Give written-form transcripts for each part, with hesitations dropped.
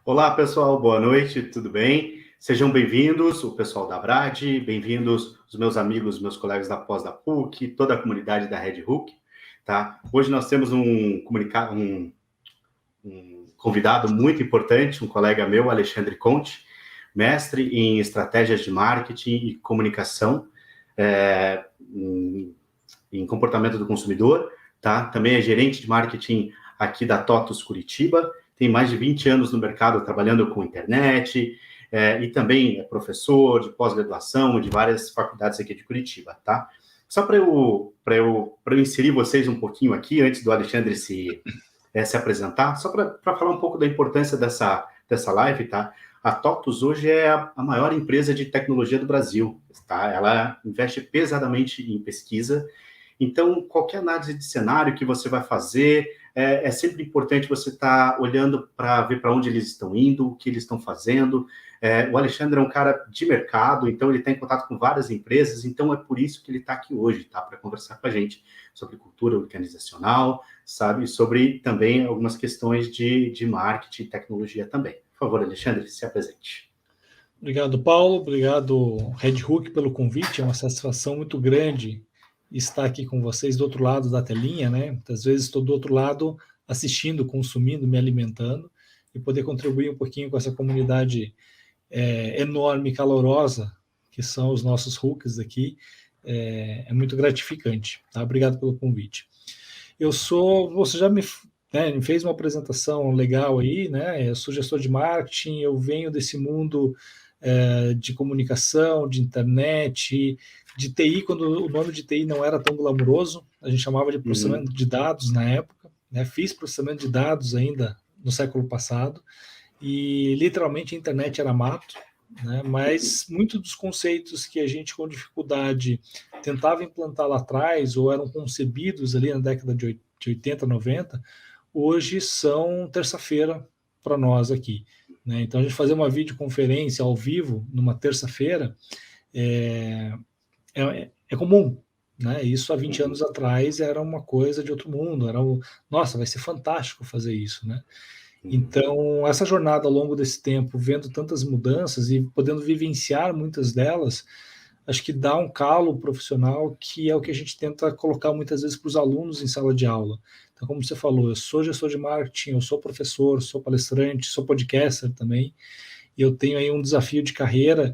Olá, pessoal, boa noite, tudo bem? Sejam bem-vindos, o pessoal da Brade, bem-vindos os meus amigos, meus colegas da pós da PUC, toda a comunidade da Red Hook, tá? Hoje nós temos um convidado muito importante, um colega meu, Alexandre Conte, mestre em estratégias de marketing e comunicação, em comportamento do consumidor, tá? Também é gerente de marketing aqui da TOTUS Curitiba, tem mais de 20 anos no mercado trabalhando com internet, e também é professor de pós-graduação de várias faculdades aqui de Curitiba, tá? Só para eu inserir vocês um pouquinho aqui, antes do Alexandre se apresentar, só para falar um pouco da importância dessa live, tá? A TOTUS hoje é a maior empresa de tecnologia do Brasil, tá? Ela investe pesadamente em pesquisa. Então, qualquer análise de cenário que você vai fazer, é sempre importante você estar olhando para ver para onde eles estão indo, o que eles estão fazendo. O Alexandre é um cara de mercado, então ele está em contato com várias empresas, então é por isso que ele está aqui hoje, tá? Para conversar com a gente sobre cultura organizacional, sabe? Sobre também algumas questões de marketing e tecnologia também. Por favor, Alexandre, se apresente. Obrigado, Paulo. Obrigado, Red Hook, pelo convite. É uma satisfação muito grande estar aqui com vocês do outro lado da telinha, né? Muitas vezes estou do outro lado assistindo, consumindo, me alimentando e poder contribuir um pouquinho com essa comunidade enorme e calorosa que são os nossos hooks aqui. É muito gratificante. Tá? Obrigado pelo convite. Você já me fez uma apresentação legal aí, né? Eu sou gestor de marketing, eu venho desse mundo de comunicação, de internet, de TI, quando o nome de TI não era tão glamuroso, a gente chamava de processamento de dados na época, né? Fiz processamento de dados ainda no século passado, e literalmente a internet era mato, né? Mas muitos dos conceitos que a gente com dificuldade tentava implantar lá atrás, ou eram concebidos ali na década de 80, 90, hoje são terça-feira para nós aqui. Né? Então, a gente fazer uma videoconferência ao vivo numa terça-feira é comum. Né? Isso há 20 anos atrás era uma coisa de outro mundo. Nossa, vai ser fantástico fazer isso. Né? Então, essa jornada ao longo desse tempo, vendo tantas mudanças e podendo vivenciar muitas delas, acho que dá um calo profissional que é o que a gente tenta colocar muitas vezes para os alunos em sala de aula. Então, como você falou, eu sou gestor de marketing, eu sou professor, sou palestrante, sou podcaster também, e eu tenho aí um desafio de carreira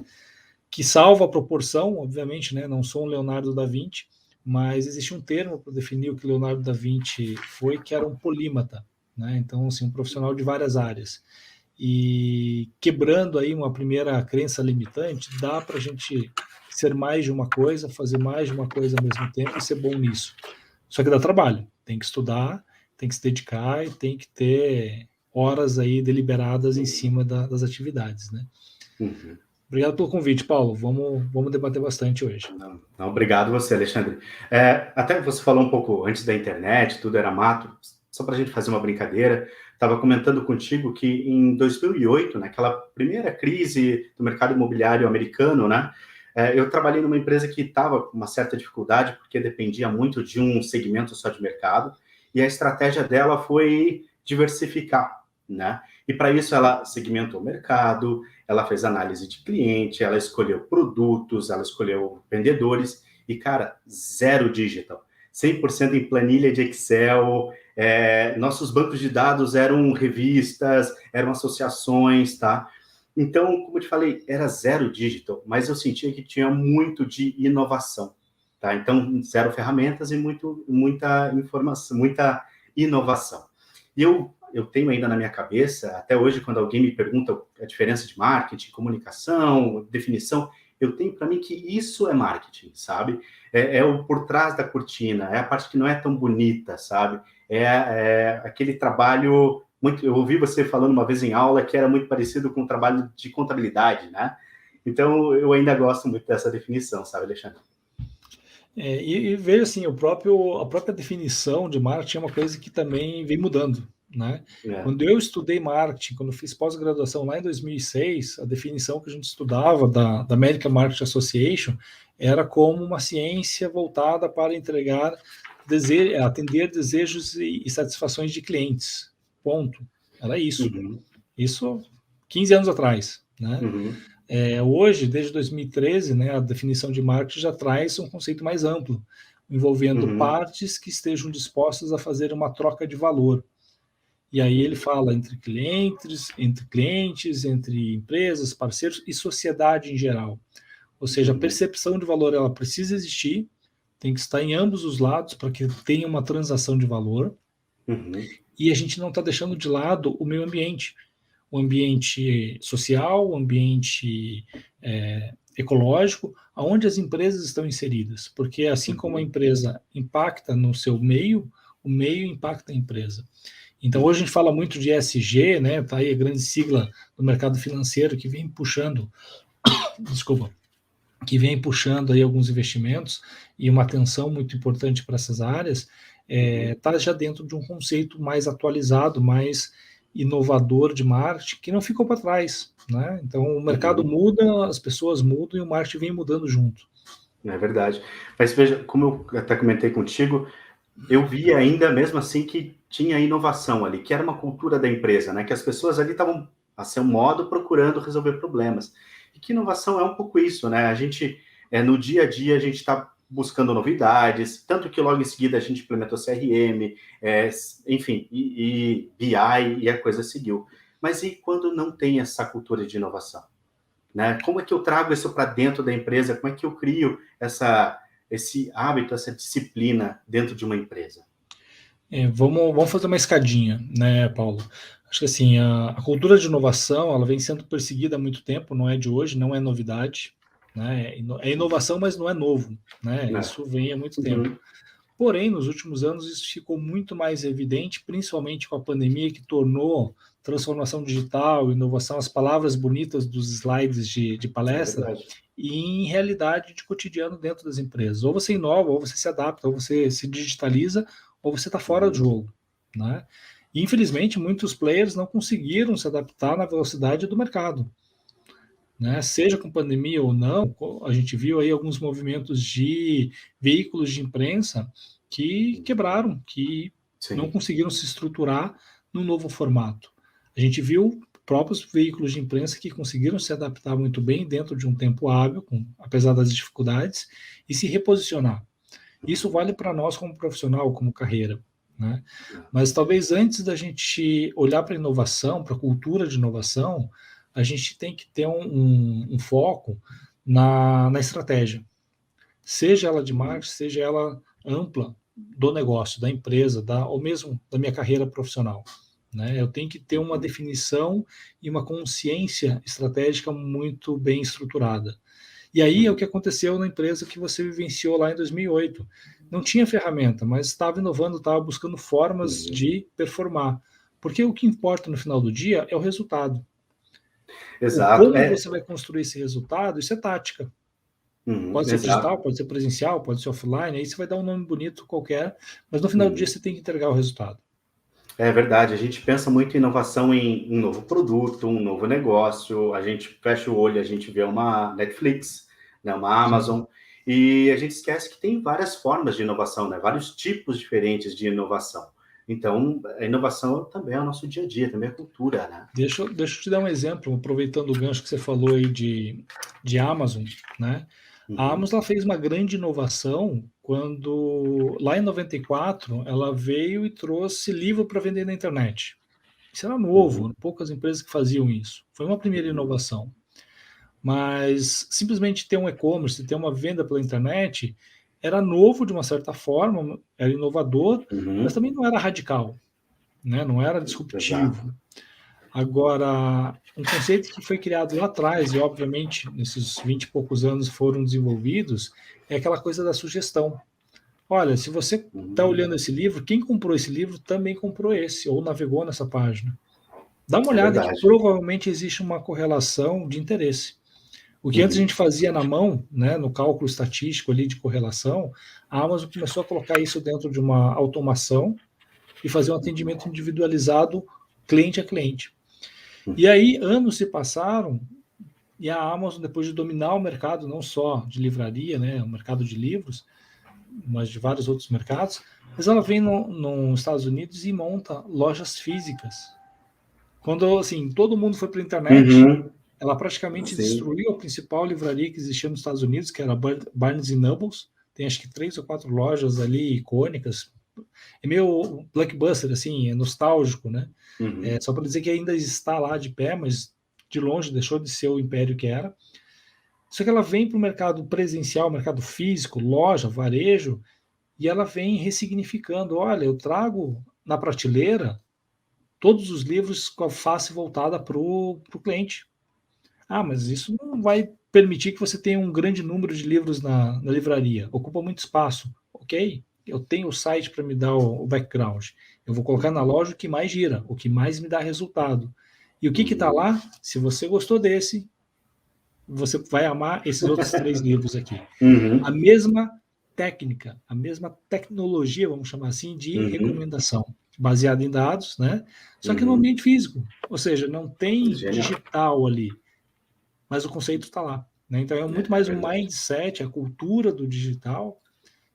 que salva a proporção, obviamente, né? Não sou um Leonardo da Vinci, mas existe um termo para definir o que Leonardo da Vinci foi, que era um polímata, né? Então, assim, um profissional de várias áreas. E quebrando aí uma primeira crença limitante, dá para a gente ser mais de uma coisa, fazer mais de uma coisa ao mesmo tempo e ser bom nisso. Só que dá trabalho, tem que estudar, tem que se dedicar e tem que ter horas aí deliberadas em cima das atividades, né? Uhum. Obrigado pelo convite, Paulo. Vamos debater bastante hoje. Não, obrigado você, Alexandre. Até você falou um pouco antes da internet, tudo era mato, só para a gente fazer uma brincadeira, estava comentando contigo que em 2008, naquela primeira crise do mercado imobiliário americano, né, eu trabalhei numa empresa que estava com uma certa dificuldade, porque dependia muito de um segmento só de mercado, e a estratégia dela foi diversificar, né? E para isso ela segmentou o mercado, ela fez análise de cliente, ela escolheu produtos, ela escolheu vendedores, e, cara, zero digital. 100% em planilha de Excel, nossos bancos de dados eram revistas, eram associações, tá? Então, como eu te falei, era zero digital, mas eu sentia que tinha muito de inovação, tá? Então, zero ferramentas e muita informação, muita inovação. E eu tenho ainda na minha cabeça, até hoje, quando alguém me pergunta a diferença de marketing, comunicação, definição, eu tenho para mim que isso é marketing, sabe? É o por trás da cortina, é a parte que não é tão bonita, sabe? É aquele trabalho muito... Eu ouvi você falando uma vez em aula que era muito parecido com o trabalho de contabilidade, né? Então, eu ainda gosto muito dessa definição, sabe, Alexandre? E veja assim, a própria definição de marketing é uma coisa que também vem mudando. Né? Quando eu estudei marketing, quando eu fiz pós-graduação lá em 2006, a definição que a gente estudava da American Marketing Association era como uma ciência voltada para atender desejos e satisfações de clientes. Ponto. Era isso. Isso 15 anos atrás, né? Uhum. Hoje, desde 2013, né, a definição de marketing já traz um conceito mais amplo, envolvendo Uhum. partes que estejam dispostas a fazer uma troca de valor. E aí ele fala entre clientes, entre empresas, parceiros e sociedade em geral. Ou seja, a Uhum. percepção de valor ela precisa existir, tem que estar em ambos os lados para que tenha uma transação de valor. Uhum. E a gente não está deixando de lado o ambiente social, o ambiente ecológico, aonde as empresas estão inseridas. Porque assim como a Uhum. empresa impacta no seu meio, o meio impacta a empresa. Então, hoje a Uhum. gente fala muito de ESG, né? Tá aí a grande sigla do mercado financeiro que vem puxando, desculpa, que vem puxando aí alguns investimentos e uma atenção muito importante para essas áreas, Uhum. está já dentro de um conceito mais atualizado, mais inovador de marketing, que não ficou para trás, né? Então, o mercado Uhum. muda, as pessoas mudam e o marketing vem mudando junto. É verdade. Mas veja, como eu até comentei contigo, eu vi ainda mesmo assim que tinha inovação ali, que era uma cultura da empresa, né? Que as pessoas ali estavam, a seu modo, procurando resolver problemas. E que inovação é um pouco isso, né? A gente, no dia a dia, a gente está buscando novidades, tanto que logo em seguida a gente implementou CRM, enfim, e BI e a coisa seguiu. Mas e quando não tem essa cultura de inovação? Né? Como é que eu trago isso para dentro da empresa? Como é que eu crio esse hábito, essa disciplina dentro de uma empresa? Vamos fazer uma escadinha, né, Paulo? Acho que assim, a cultura de inovação, ela vem sendo perseguida há muito tempo, não é de hoje, não é novidade, né? É inovação, mas não é novo, né? Né? Isso vem há muito tempo. Uhum. Porém, nos últimos anos, isso ficou muito mais evidente, principalmente com a pandemia, que tornou transformação digital, inovação, as palavras bonitas dos slides de É palestra, verdade. e em realidade de cotidiano dentro das empresas. Ou você inova, ou você se adapta, ou você se digitaliza, ou você está fora do Uhum. jogo, né? E, infelizmente, muitos players não conseguiram se adaptar na velocidade do mercado, né? Seja com pandemia ou não, a gente viu aí alguns movimentos de veículos de imprensa que quebraram, que não Sim. conseguiram se estruturar no novo formato. A gente viu próprios veículos de imprensa que conseguiram se adaptar muito bem dentro de um tempo hábil, apesar das dificuldades, e se reposicionar. Isso Uhum. vale para nós como profissional, como carreira, né? Mas talvez antes da gente olhar para a inovação, para a cultura de inovação, a gente tem que ter um foco na estratégia, seja ela de Uhum. marketing, seja ela ampla do negócio, da empresa, ou mesmo da minha carreira profissional. Né? Eu tenho que ter uma Uhum. definição e uma consciência estratégica muito bem estruturada. E aí é o que Uhum. aconteceu na empresa que você vivenciou lá em 2008. Não tinha ferramenta, mas estava inovando, estava buscando formas Uhum. de performar. Porque o que importa no final do dia é o resultado. O Exato. como você vai construir esse resultado, isso é tática. Uhum. Pode ser Exato. digital, pode ser presencial, pode ser offline, aí você vai dar um nome bonito qualquer, mas no final do dia Uhum. você tem que entregar o resultado. É verdade, a gente pensa muito em inovação em um novo produto, um novo negócio, a gente fecha o olho, a gente vê uma Netflix, né, uma Sim. Amazon, e a gente esquece que tem várias formas de inovação, né, vários tipos diferentes de inovação. Então, a inovação também é o nosso dia a dia, também é cultura, né? Deixa eu te dar um exemplo, aproveitando o gancho que você falou aí de Amazon, né? A Uhum. Amazon ela fez uma grande inovação quando, lá em 94, ela veio e trouxe livro para vender na internet. Isso era Uhum. novo, poucas empresas que faziam isso. Foi uma primeira Uhum. inovação. Mas simplesmente ter um e-commerce, ter uma venda pela internet, era novo de uma certa forma, era inovador, mas Uhum. também não era radical, né? Não era Exato. disruptivo. Agora, um conceito que foi criado lá atrás, e obviamente nesses 20 e poucos anos foram desenvolvidos, é aquela coisa da sugestão. Olha, se você está olhando Uhum. esse livro, quem comprou esse livro também comprou esse, ou navegou nessa página. Dá uma É olhada que verdade. provavelmente existe uma correlação de interesse. O que antes a Uhum. gente fazia na mão, né, no cálculo estatístico ali de correlação, a Amazon começou a colocar isso dentro de uma automação e fazer um atendimento individualizado cliente a cliente. E Uhum. aí, anos se passaram e a Amazon, depois de dominar o mercado, não só de livraria, né, o mercado de livros, mas de vários outros mercados, mas ela vem nos Estados Unidos e monta lojas físicas. Quando, assim, todo mundo foi para a internet, Uhum. ela praticamente Sim. destruiu a principal livraria que existia nos Estados Unidos, que era a Barnes Nobles. Tem acho que 3 ou 4 lojas ali icônicas. É meio blockbuster, assim, é nostálgico, né? Uhum. Só para dizer que ainda está lá de pé, mas de longe deixou de ser o império que era. Só que ela vem para o mercado presencial, mercado físico, loja, varejo, e ela vem ressignificando. Olha, eu trago na prateleira todos os livros com a face voltada para o cliente. Ah, mas isso não vai permitir que você tenha um grande número de livros na livraria. Ocupa muito espaço. Ok, eu tenho o site para me dar o background. Eu vou colocar na loja o que mais gira, o que mais me dá resultado. E o que está Uhum. lá? Se você gostou desse, você vai amar esses outros 3 livros aqui. A Uhum. mesma técnica, a mesma tecnologia, vamos chamar assim, de Uhum. recomendação, baseada em dados, né? Só que no Uhum. ambiente físico, ou seja, não tem Genial. digital ali, mas o conceito está lá. Né? Então é muito É mais um verdade. mindset, a cultura do digital,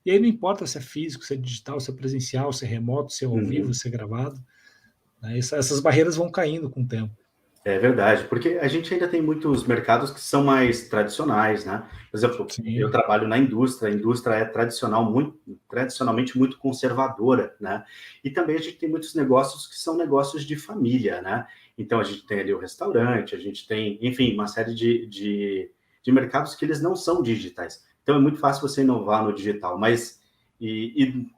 e aí não importa se é físico, se é digital, se é presencial, se é remoto, se é ao vivo, Uhum. se é gravado. Né? Essas barreiras vão caindo com o tempo. É verdade, porque a gente ainda tem muitos mercados que são mais tradicionais, né? Por exemplo, eu Sim, trabalho na indústria, a indústria é tradicionalmente muito conservadora, né? E também a gente tem muitos negócios que são negócios de família, né? Então a gente tem ali o restaurante, a gente tem, enfim, uma série de mercados que eles não são digitais. Então é muito fácil você inovar no digital, mas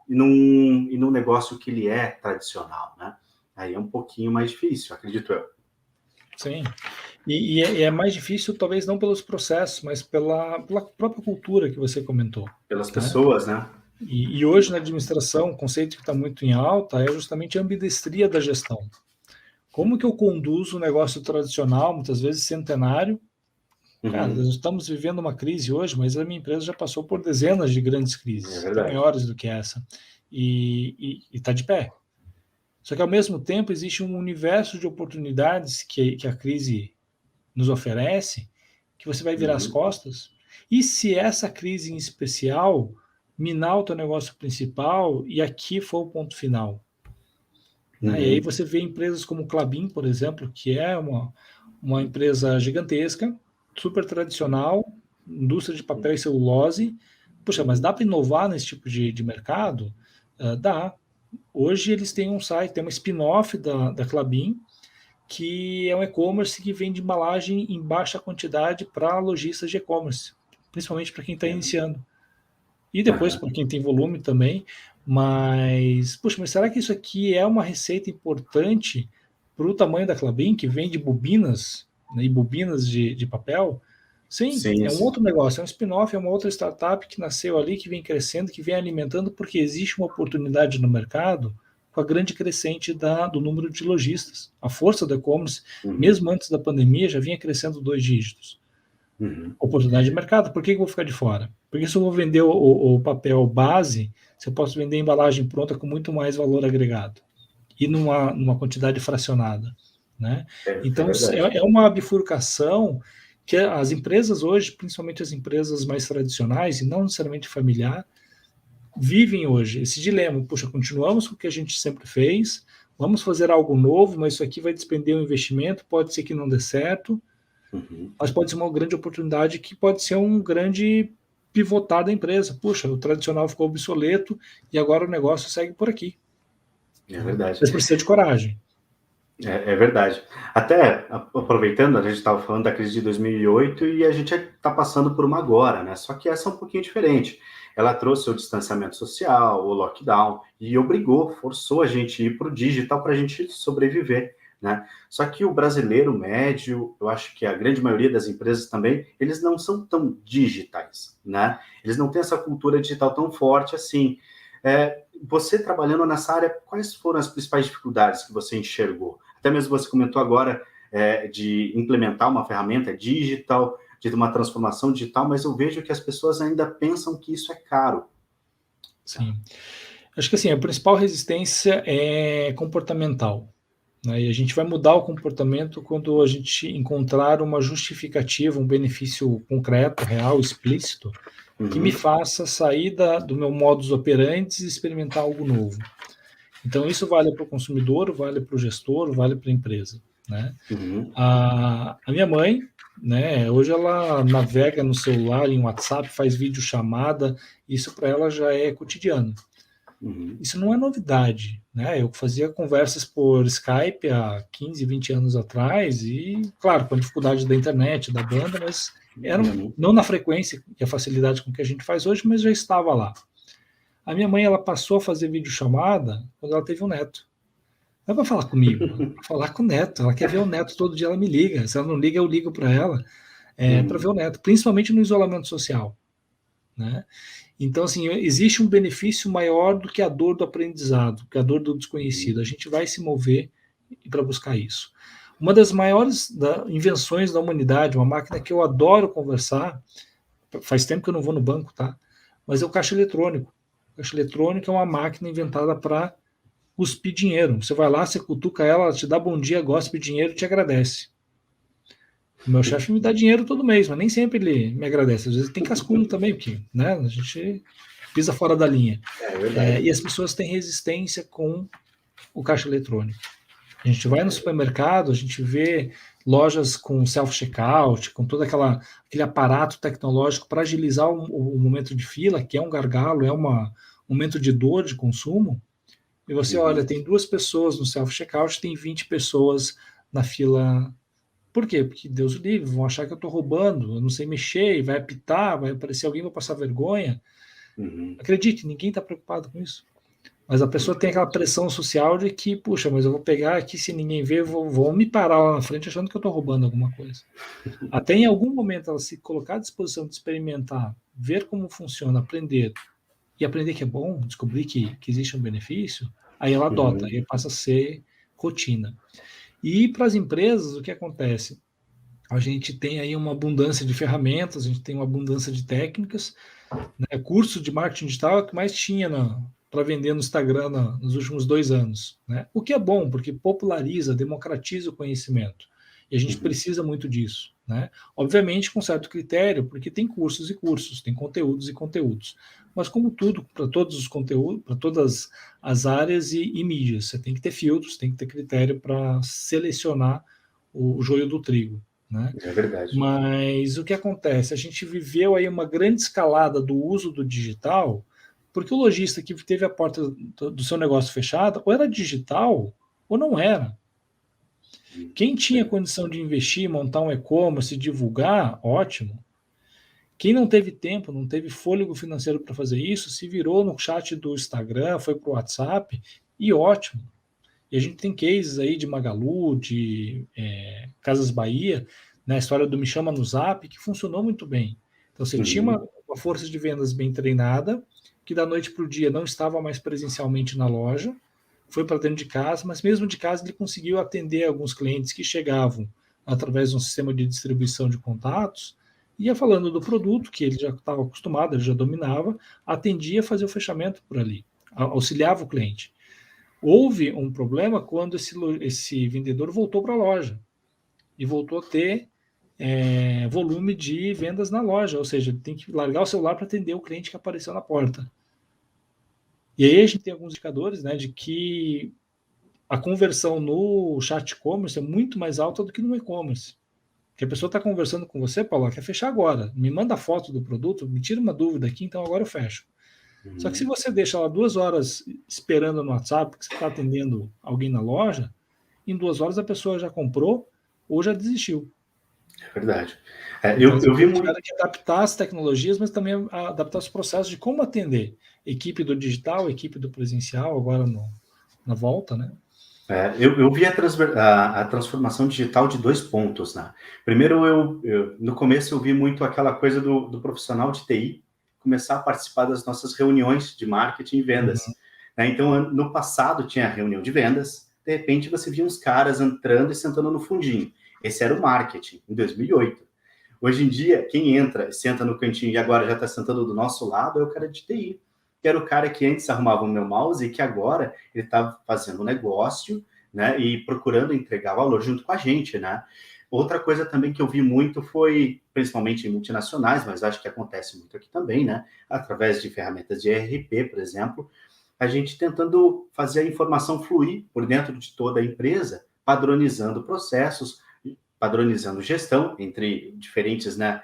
num negócio que ele é tradicional, né? Aí é um pouquinho mais difícil, acredito eu. sim. E é mais difícil, talvez não pelos processos, mas pela própria cultura que você comentou. Pelas Né? pessoas, né? E hoje na administração, o conceito que está muito em alta é justamente a ambidestria da gestão. Como que eu conduzo um negócio tradicional, muitas vezes centenário? Cara, nós Uhum. estamos vivendo uma crise hoje, mas a minha empresa já passou por dezenas de grandes É crises, até verdade. maiores do que essa, e está de pé. Só que, ao mesmo tempo, existe um universo de oportunidades que a crise nos oferece, que você vai virar as Uhum. costas. E se essa crise em especial minar o teu negócio principal e aqui for o ponto final? Né? E aí Uhum. você vê empresas como o Klabin, por exemplo, que é uma empresa gigantesca, super tradicional, indústria de papel e celulose. Puxa, mas Uhum. dá para inovar nesse tipo de mercado? Dá. Hoje eles têm um site, tem uma spin-off da Klabin, que é um e-commerce que vende embalagem em baixa quantidade para lojistas de e-commerce, principalmente para quem está É. iniciando. E depois Aham. para quem tem volume também. Mas, puxa, mas será que isso aqui é uma receita importante para o tamanho da Klabin, que vende bobinas, né, e bobinas de papel? Sim, Sim, é um sim. outro negócio, é um spin-off, é uma outra startup que nasceu ali, que vem crescendo, que vem alimentando, porque existe uma oportunidade no mercado com a grande crescente do número de lojistas. A força do e-commerce, Uhum. mesmo antes da pandemia, já vinha crescendo 2 dígitos. Uhum. Oportunidade de mercado, por que eu vou ficar de fora? Porque se eu vou vender o papel base, se eu posso vender embalagem pronta com muito mais valor agregado e numa quantidade fracionada. Né? É Então, verdade. é uma bifurcação que as empresas hoje, principalmente as empresas mais tradicionais, e não necessariamente familiar, vivem hoje esse dilema. Puxa, continuamos com o que a gente sempre fez, vamos fazer algo novo, mas isso aqui vai despender um investimento, pode ser que não dê certo, Uhum. mas pode ser uma grande oportunidade que pode ser um grande pivotar da empresa. Puxa, o tradicional ficou obsoleto e agora o negócio segue por aqui. É Né? verdade. Mas precisa de coragem. É verdade. Até aproveitando, a gente estava falando da crise de 2008 e a gente está passando por uma agora, né? Só que essa é um pouquinho diferente. Ela trouxe o distanciamento social, o lockdown e obrigou, forçou a gente a ir para o digital para a gente sobreviver, né? Só que o brasileiro médio, eu acho que a grande maioria das empresas também, eles não são tão digitais, né? Eles não têm essa cultura digital tão forte assim. Você trabalhando nessa área, quais foram as principais dificuldades que você enxergou? Até mesmo você comentou agora de implementar uma ferramenta digital, de uma transformação digital, mas eu vejo que as pessoas ainda pensam que isso é caro. Sim. Acho que assim, a principal resistência é comportamental. Né? E a gente vai mudar o comportamento quando a gente encontrar uma justificativa, um benefício concreto, real, explícito, que me Uhum. faça sair do meu modus operandi e experimentar algo novo. Então, isso vale para o consumidor, vale para o gestor, vale para a empresa. né? Uhum. A minha mãe, né, hoje ela navega no celular, em WhatsApp, faz videochamada, isso para ela já é cotidiano. Uhum. Isso não é novidade, né? Eu fazia conversas por Skype há 15, 20 anos atrás e, claro, com a dificuldade da internet, da banda, mas eram Uhum. não na frequência e a facilidade com que a gente faz hoje, mas já estava lá. A minha mãe, ela passou a fazer videochamada quando ela teve um neto. Não é para falar comigo, é para falar com o neto. Ela quer ver o neto todo dia, ela me liga. Se ela não liga, eu ligo para ela, para ver Uhum. o neto, principalmente no isolamento social, né? Então, assim, existe um benefício maior do que a dor do aprendizado, que a dor do desconhecido. A gente vai se mover para buscar isso. Uma das maiores invenções da humanidade, uma máquina que eu adoro conversar, faz tempo que eu não vou no banco, tá? Mas é o caixa eletrônico. O caixa eletrônico é uma máquina inventada para cuspir dinheiro. Você vai lá, você cutuca ela, ela te dá bom dia, gospe dinheiro e te agradece. O meu chefe me dá dinheiro todo mês, mas nem sempre ele me agradece. Às vezes tem cascunho também, porque, né, a gente pisa fora da linha. É verdade. E as pessoas têm resistência com o caixa eletrônico. A gente vai no supermercado, a gente vê lojas com self-checkout, com todo aquele aparato tecnológico para agilizar o momento de fila, que é um gargalo, é um momento de dor de consumo. E você olha, Uhum. tem 2 pessoas no self-checkout, tem 20 pessoas na fila. Por quê? Porque Deus o livre, vão achar que eu estou roubando, eu não sei mexer, e vai apitar, vai aparecer alguém, vai passar vergonha. Uhum. Acredite, ninguém está preocupado com isso. Mas a pessoa tem aquela pressão social de que, puxa, mas eu vou pegar aqui, se ninguém ver, vou me parar lá na frente achando que eu estou roubando alguma coisa. Até em algum momento ela se colocar à disposição de experimentar, ver como funciona, aprender, e aprender que é bom, descobrir que existe um benefício, aí ela adota, Uhum. aí passa a ser rotina. E para as empresas, o que acontece? A gente tem aí uma abundância de ferramentas, a gente tem uma abundância de técnicas, né? Curso de marketing digital é o que mais tinha para vender no Instagram nos últimos 2 anos, né? O que é bom, porque populariza, democratiza o conhecimento. E a gente Uhum. precisa muito disso, né? Obviamente com certo critério, porque tem cursos e cursos, tem conteúdos e conteúdos. Mas como tudo, para todos os conteúdos, para todas as áreas e mídias, você tem que ter filtros, tem que ter critério para selecionar o joio do trigo, né? É verdade. Mas o que acontece? A gente viveu aí uma grande escalada do uso do digital, porque o lojista que teve a porta do seu negócio fechada, ou era digital ou não era. Quem tinha condição de investir, montar um e-commerce, divulgar, ótimo. Quem não teve tempo, não teve fôlego financeiro para fazer isso, se virou no chat do Instagram, foi para o WhatsApp, e ótimo. E a gente tem cases aí de Magalu, de Casas Bahia, na história do Me Chama no Zap, que funcionou muito bem. Então você tinha Uhum. uma força de vendas bem treinada, que da noite para o dia não estava mais presencialmente na loja, foi para dentro de casa, mas mesmo de casa ele conseguiu atender alguns clientes que chegavam através de um sistema de distribuição de contatos, ia falando do produto, que ele já estava acostumado, ele já dominava, atendia, fazia o fechamento por ali, auxiliava o cliente. Houve um problema quando esse vendedor voltou para a loja e voltou a ter volume de vendas na loja, ou seja, tem que largar o celular para atender o cliente que apareceu na porta. E aí a gente tem alguns indicadores, né, de que a conversão no chat e-commerce é muito mais alta do que no e-commerce. Que a pessoa está conversando com você, Paulo, quer fechar agora, me manda a foto do produto, me tira uma dúvida aqui, então agora eu fecho. Só que se Uhum. você deixa ela 2 horas esperando no WhatsApp, porque você está atendendo alguém na loja, em 2 horas a pessoa já comprou ou já desistiu. É verdade. Então as Eu vi empresas muito. tiveram que adaptar as tecnologias, mas também adaptar os processos de como atender. Equipe do digital, equipe do presencial, agora na volta, né? Eu vi a transformação digital de 2 pontos, né? Primeiro, no começo eu vi muito aquela coisa do profissional de TI começar a participar das nossas reuniões de marketing e Uhum. vendas, né? Então, no passado tinha a reunião de vendas, de repente você via uns caras entrando e sentando no fundinho. Esse era o marketing, em 2008. Hoje em dia, quem entra, senta no cantinho e agora já está sentando do nosso lado é o cara de TI, que era o cara que antes arrumava o meu mouse e que agora ele está fazendo um negócio, né, e procurando entregar valor junto com a gente, né? Outra coisa também que eu vi muito foi, principalmente em multinacionais, mas acho que acontece muito aqui também, né? Através de ferramentas de ERP, por exemplo, a gente tentando fazer a informação fluir por dentro de toda a empresa padronizando processos, padronizando gestão entre diferentes, né,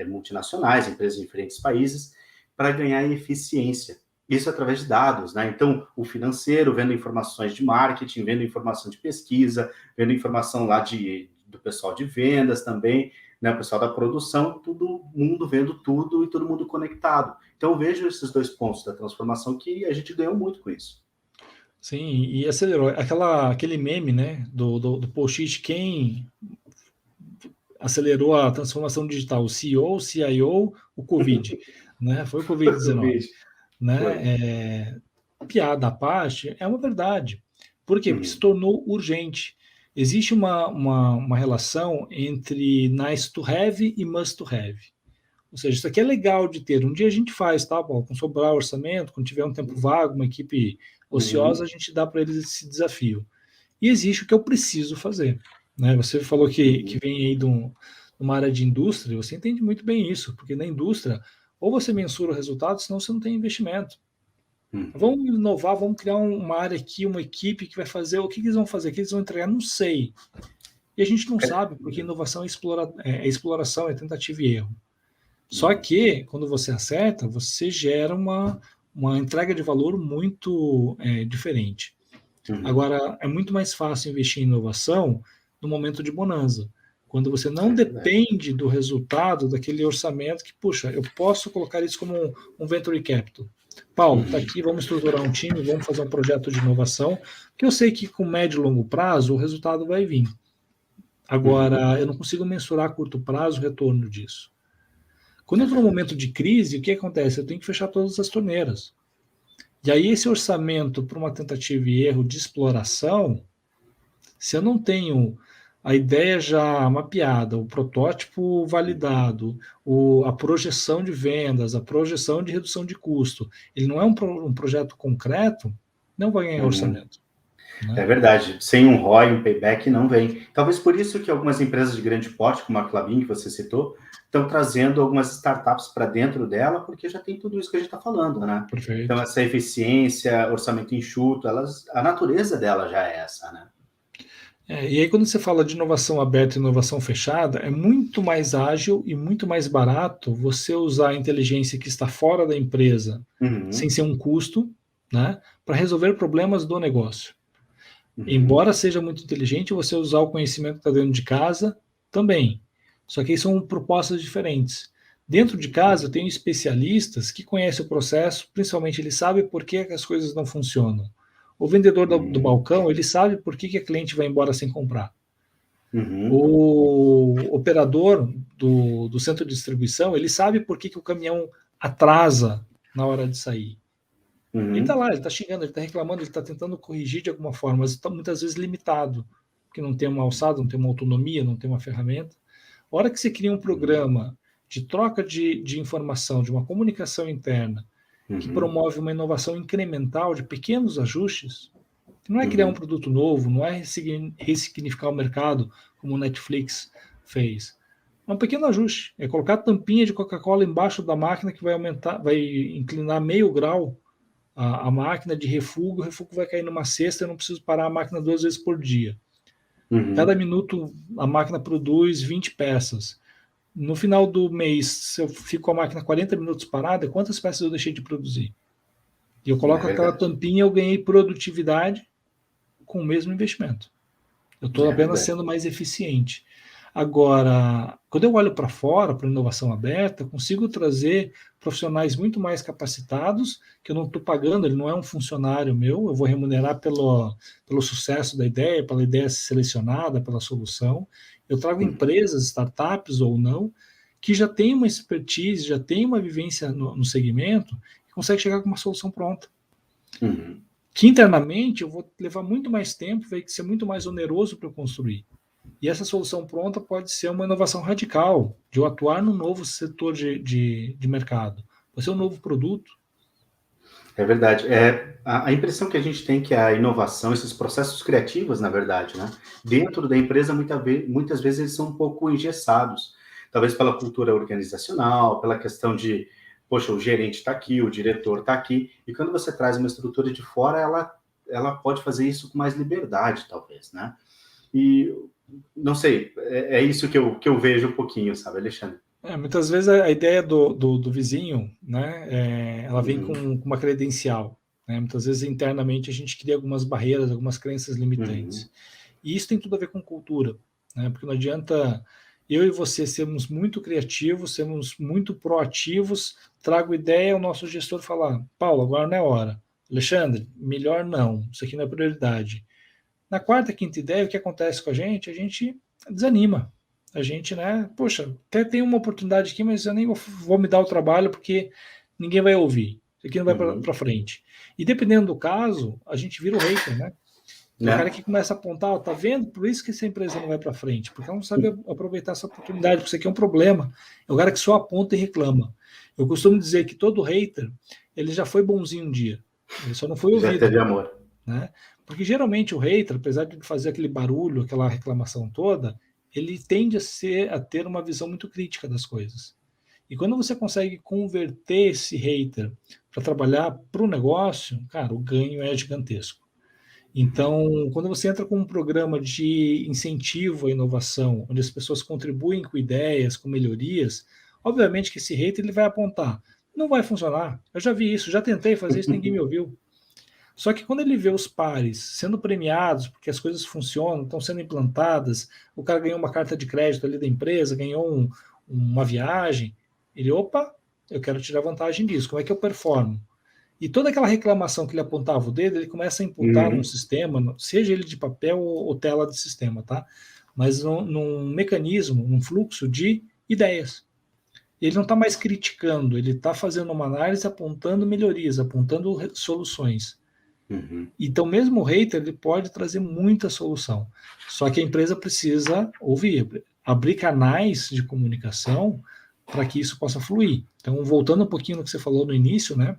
multinacionais, empresas em diferentes países, para ganhar eficiência. Isso através de dados, né? Então, o financeiro vendo informações de marketing, vendo informação de pesquisa, vendo informação lá do pessoal de vendas também, né? O pessoal da produção, todo mundo vendo tudo e todo mundo conectado. Então, eu vejo esses dois pontos da transformação que a gente ganhou muito com isso. Sim, e acelerou. Aquele meme, né, do post-it, quem acelerou a transformação digital, o CEO, o CIO, o Covid, né? Foi o Covid-19, Foi. né? Piada à parte, é uma verdade. Por quê? Porque se tornou urgente. Existe uma relação entre nice to have e must to have. Ou seja, isso aqui é legal de ter. Um dia a gente faz, tá? Bom, com sobrar orçamento, quando tiver um tempo vago, uma equipe ociosa, a gente dá para eles esse desafio. E existe o que eu preciso fazer. Né? Você falou que vem aí de uma área de indústria, você entende muito bem isso, porque na indústria, ou você mensura o resultado, senão você não tem investimento. Vamos inovar, vamos criar uma área aqui, uma equipe que vai fazer, o que eles vão fazer, o que eles vão entregar, não sei. E a gente não sabe, porque inovação é exploração, é tentativa e erro. Só que, quando você acerta, você gera uma entrega de valor muito diferente. Agora, é muito mais fácil investir em inovação no momento de bonança, quando você não depende do resultado daquele orçamento que, puxa, eu posso colocar isso como um venture capital. Paulo, está aqui, vamos estruturar um time, vamos fazer um projeto de inovação, que eu sei que com médio e longo prazo o resultado vai vir. Agora, eu não consigo mensurar a curto prazo o retorno disso. Quando eu estou no momento de crise, o que acontece? Eu tenho que fechar todas as torneiras. E aí esse orçamento para uma tentativa e erro de exploração, se eu não tenho a ideia já mapeada, o protótipo validado, a projeção de vendas, a projeção de redução de custo, ele não é um projeto concreto, não vai ganhar orçamento. É verdade. Sem um ROI, um payback, não vem. Talvez por isso que algumas empresas de grande porte, como a Klabin, que você citou, estão trazendo algumas startups para dentro dela, porque já tem tudo isso que a gente está falando, né? Perfeito. Então, essa eficiência, orçamento enxuto, a natureza dela já é essa, né? E aí, quando você fala de inovação aberta e inovação fechada, é muito mais ágil e muito mais barato você usar a inteligência que está fora da empresa, sem ser um custo, né, para resolver problemas do negócio. Embora seja muito inteligente, você usar o conhecimento que está dentro de casa também. Só que aí são propostas diferentes. Dentro de casa, eu tenho especialistas que conhecem o processo, principalmente ele sabe por que as coisas não funcionam. O vendedor do balcão, ele sabe por que a cliente vai embora sem comprar. O operador do centro de distribuição, ele sabe por que o caminhão atrasa na hora de sair. Ele está lá, ele está xingando, ele está reclamando, ele está tentando corrigir de alguma forma, mas está muitas vezes limitado, porque não tem uma alçada, não tem uma autonomia, não tem uma ferramenta. A hora que você cria um programa de troca de informação, de uma comunicação interna, que promove uma inovação incremental de pequenos ajustes, que não é criar um produto novo, não é ressignificar o mercado, como o Netflix fez. É um pequeno ajuste, é colocar a tampinha de Coca-Cola embaixo da máquina que vai aumentar, vai inclinar meio grau a máquina de refugo, o refugo vai cair numa cesta, eu não preciso parar a máquina 2 vezes por dia. Cada minuto a máquina produz 20 peças. No final do mês, se eu fico com a máquina 40 minutos parada, quantas peças eu deixei de produzir? E eu coloco aquela tampinha, eu ganhei produtividade com o mesmo investimento. Eu estou apenas sendo mais eficiente. Agora, quando eu olho para fora, para inovação aberta, eu consigo trazer profissionais muito mais capacitados, que eu não estou pagando, ele não é um funcionário meu, eu vou remunerar pelo sucesso da ideia, pela ideia selecionada, pela solução. Eu trago empresas, startups ou não, que já têm uma expertise, já têm uma vivência no segmento, e conseguem chegar com uma solução pronta. Que internamente eu vou levar muito mais tempo, vai ser muito mais oneroso para eu construir. E essa solução pronta pode ser uma inovação radical, de eu atuar num novo setor de mercado. Pode ser um novo produto. É verdade. A impressão que a gente tem que a inovação, esses processos criativos, na verdade, né, dentro da empresa, muitas vezes eles são um pouco engessados. Talvez pela cultura organizacional, pela questão de, poxa, o gerente está aqui, o diretor está aqui. E quando você traz uma estrutura de fora, ela pode fazer isso com mais liberdade, talvez, né? E não sei, é isso que eu vejo um pouquinho, sabe, Alexandre? Muitas vezes a ideia do vizinho, né, ela vem com Uhum, uma credencial. Né? Muitas vezes internamente a gente cria algumas barreiras, algumas crenças limitantes. uhum, E isso tem tudo a ver com cultura, né? Porque não adianta eu e você sermos muito criativos, sermos muito proativos, trago ideia, o nosso gestor falar, Paulo, agora não é hora. Alexandre, melhor não, isso aqui não é prioridade. Na quarta, quinta ideia, o que acontece com a gente? A gente desanima. A gente, né? Poxa, até tem uma oportunidade aqui, mas eu nem vou me dar o trabalho porque ninguém vai ouvir. Isso aqui não vai para uhum, frente. E dependendo do caso, a gente vira o hater, né? Que é o cara né? que começa a apontar, ó, tá vendo? Por isso que essa empresa não vai para frente, porque ela não sabe aproveitar essa oportunidade, porque isso aqui é um problema. É o cara que só aponta e reclama. Eu costumo dizer que todo hater, ele já foi bonzinho um dia, ele só não foi Já ouvido, teve amor. né? Porque geralmente o hater, apesar de fazer aquele barulho, aquela reclamação toda, ele tende a ter uma visão muito crítica das coisas. E quando você consegue converter esse hater para trabalhar para o negócio, cara, o ganho é gigantesco. Uhum, Então, quando você entra com um programa de incentivo à inovação, onde as pessoas contribuem com ideias, com melhorias, obviamente que esse hater ele vai apontar, não vai funcionar. Eu já vi isso, já tentei fazer isso, ninguém me ouviu. Só que quando ele vê os pares sendo premiados, porque as coisas funcionam, estão sendo implantadas, o cara ganhou uma carta de crédito ali da empresa, ganhou uma viagem, ele, opa, eu quero tirar vantagem disso, como é que eu performo? E toda aquela reclamação que ele apontava o dedo, ele começa a imputar num uhum, sistema, seja ele de papel ou tela de sistema, tá? Mas num mecanismo, num fluxo de ideias. Ele não está mais criticando, ele está fazendo uma análise apontando melhorias, apontando soluções. uhum. Então, mesmo o hater, ele pode trazer muita solução. Só que a empresa precisa ouvir, abrir canais de comunicação para que isso possa fluir. Então, voltando um pouquinho no que você falou no início, né,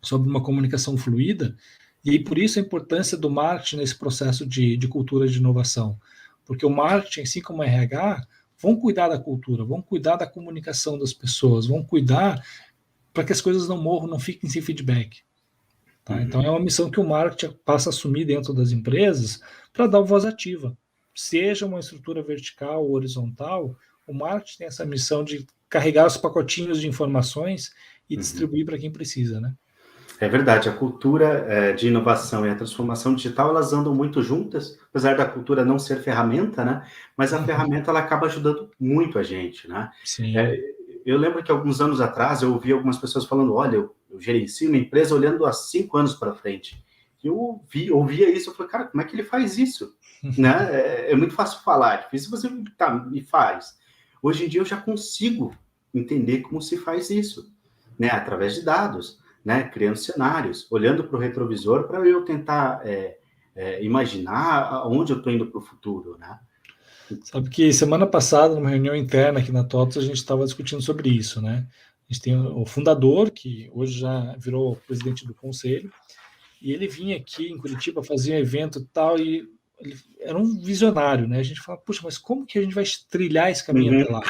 sobre uma comunicação fluida, e aí por isso a importância do marketing nesse processo de cultura de inovação. Porque o marketing, assim como o RH, vão cuidar da cultura, vão cuidar da comunicação das pessoas, vão cuidar para que as coisas não morram, não fiquem sem feedback. Tá? Então é Uhum. uma missão que o marketing passa a assumir dentro das empresas para dar voz ativa. Seja uma estrutura vertical ou horizontal, o marketing tem essa missão de carregar os pacotinhos de informações e Uhum. distribuir para quem precisa, né? É verdade, a cultura de inovação e a transformação digital, elas andam muito juntas, apesar da cultura não ser ferramenta, né? Mas a Uhum. ferramenta ela acaba ajudando muito a gente, né? Sim. É, eu lembro que alguns anos atrás eu ouvi algumas pessoas falando, olha, eu gerencio uma empresa olhando há 5 anos para frente. E eu ouvia isso, eu falei, cara, como é que ele faz isso? Né? É muito fácil falar, é difícil você me faz. Hoje em dia eu já consigo entender como se faz isso, né? Através de dados, né, criando cenários, olhando para o retrovisor para eu tentar imaginar onde eu estou indo para o futuro, né? Sabe que semana passada, numa reunião interna aqui na TOTS, a gente estava discutindo sobre isso, né? A gente tem o fundador, que hoje já virou presidente do conselho, e ele vinha aqui em Curitiba, fazia um evento e tal, e ele era um visionário, né? A gente fala, puxa, mas como que a gente vai trilhar esse caminho Uhum, até lá?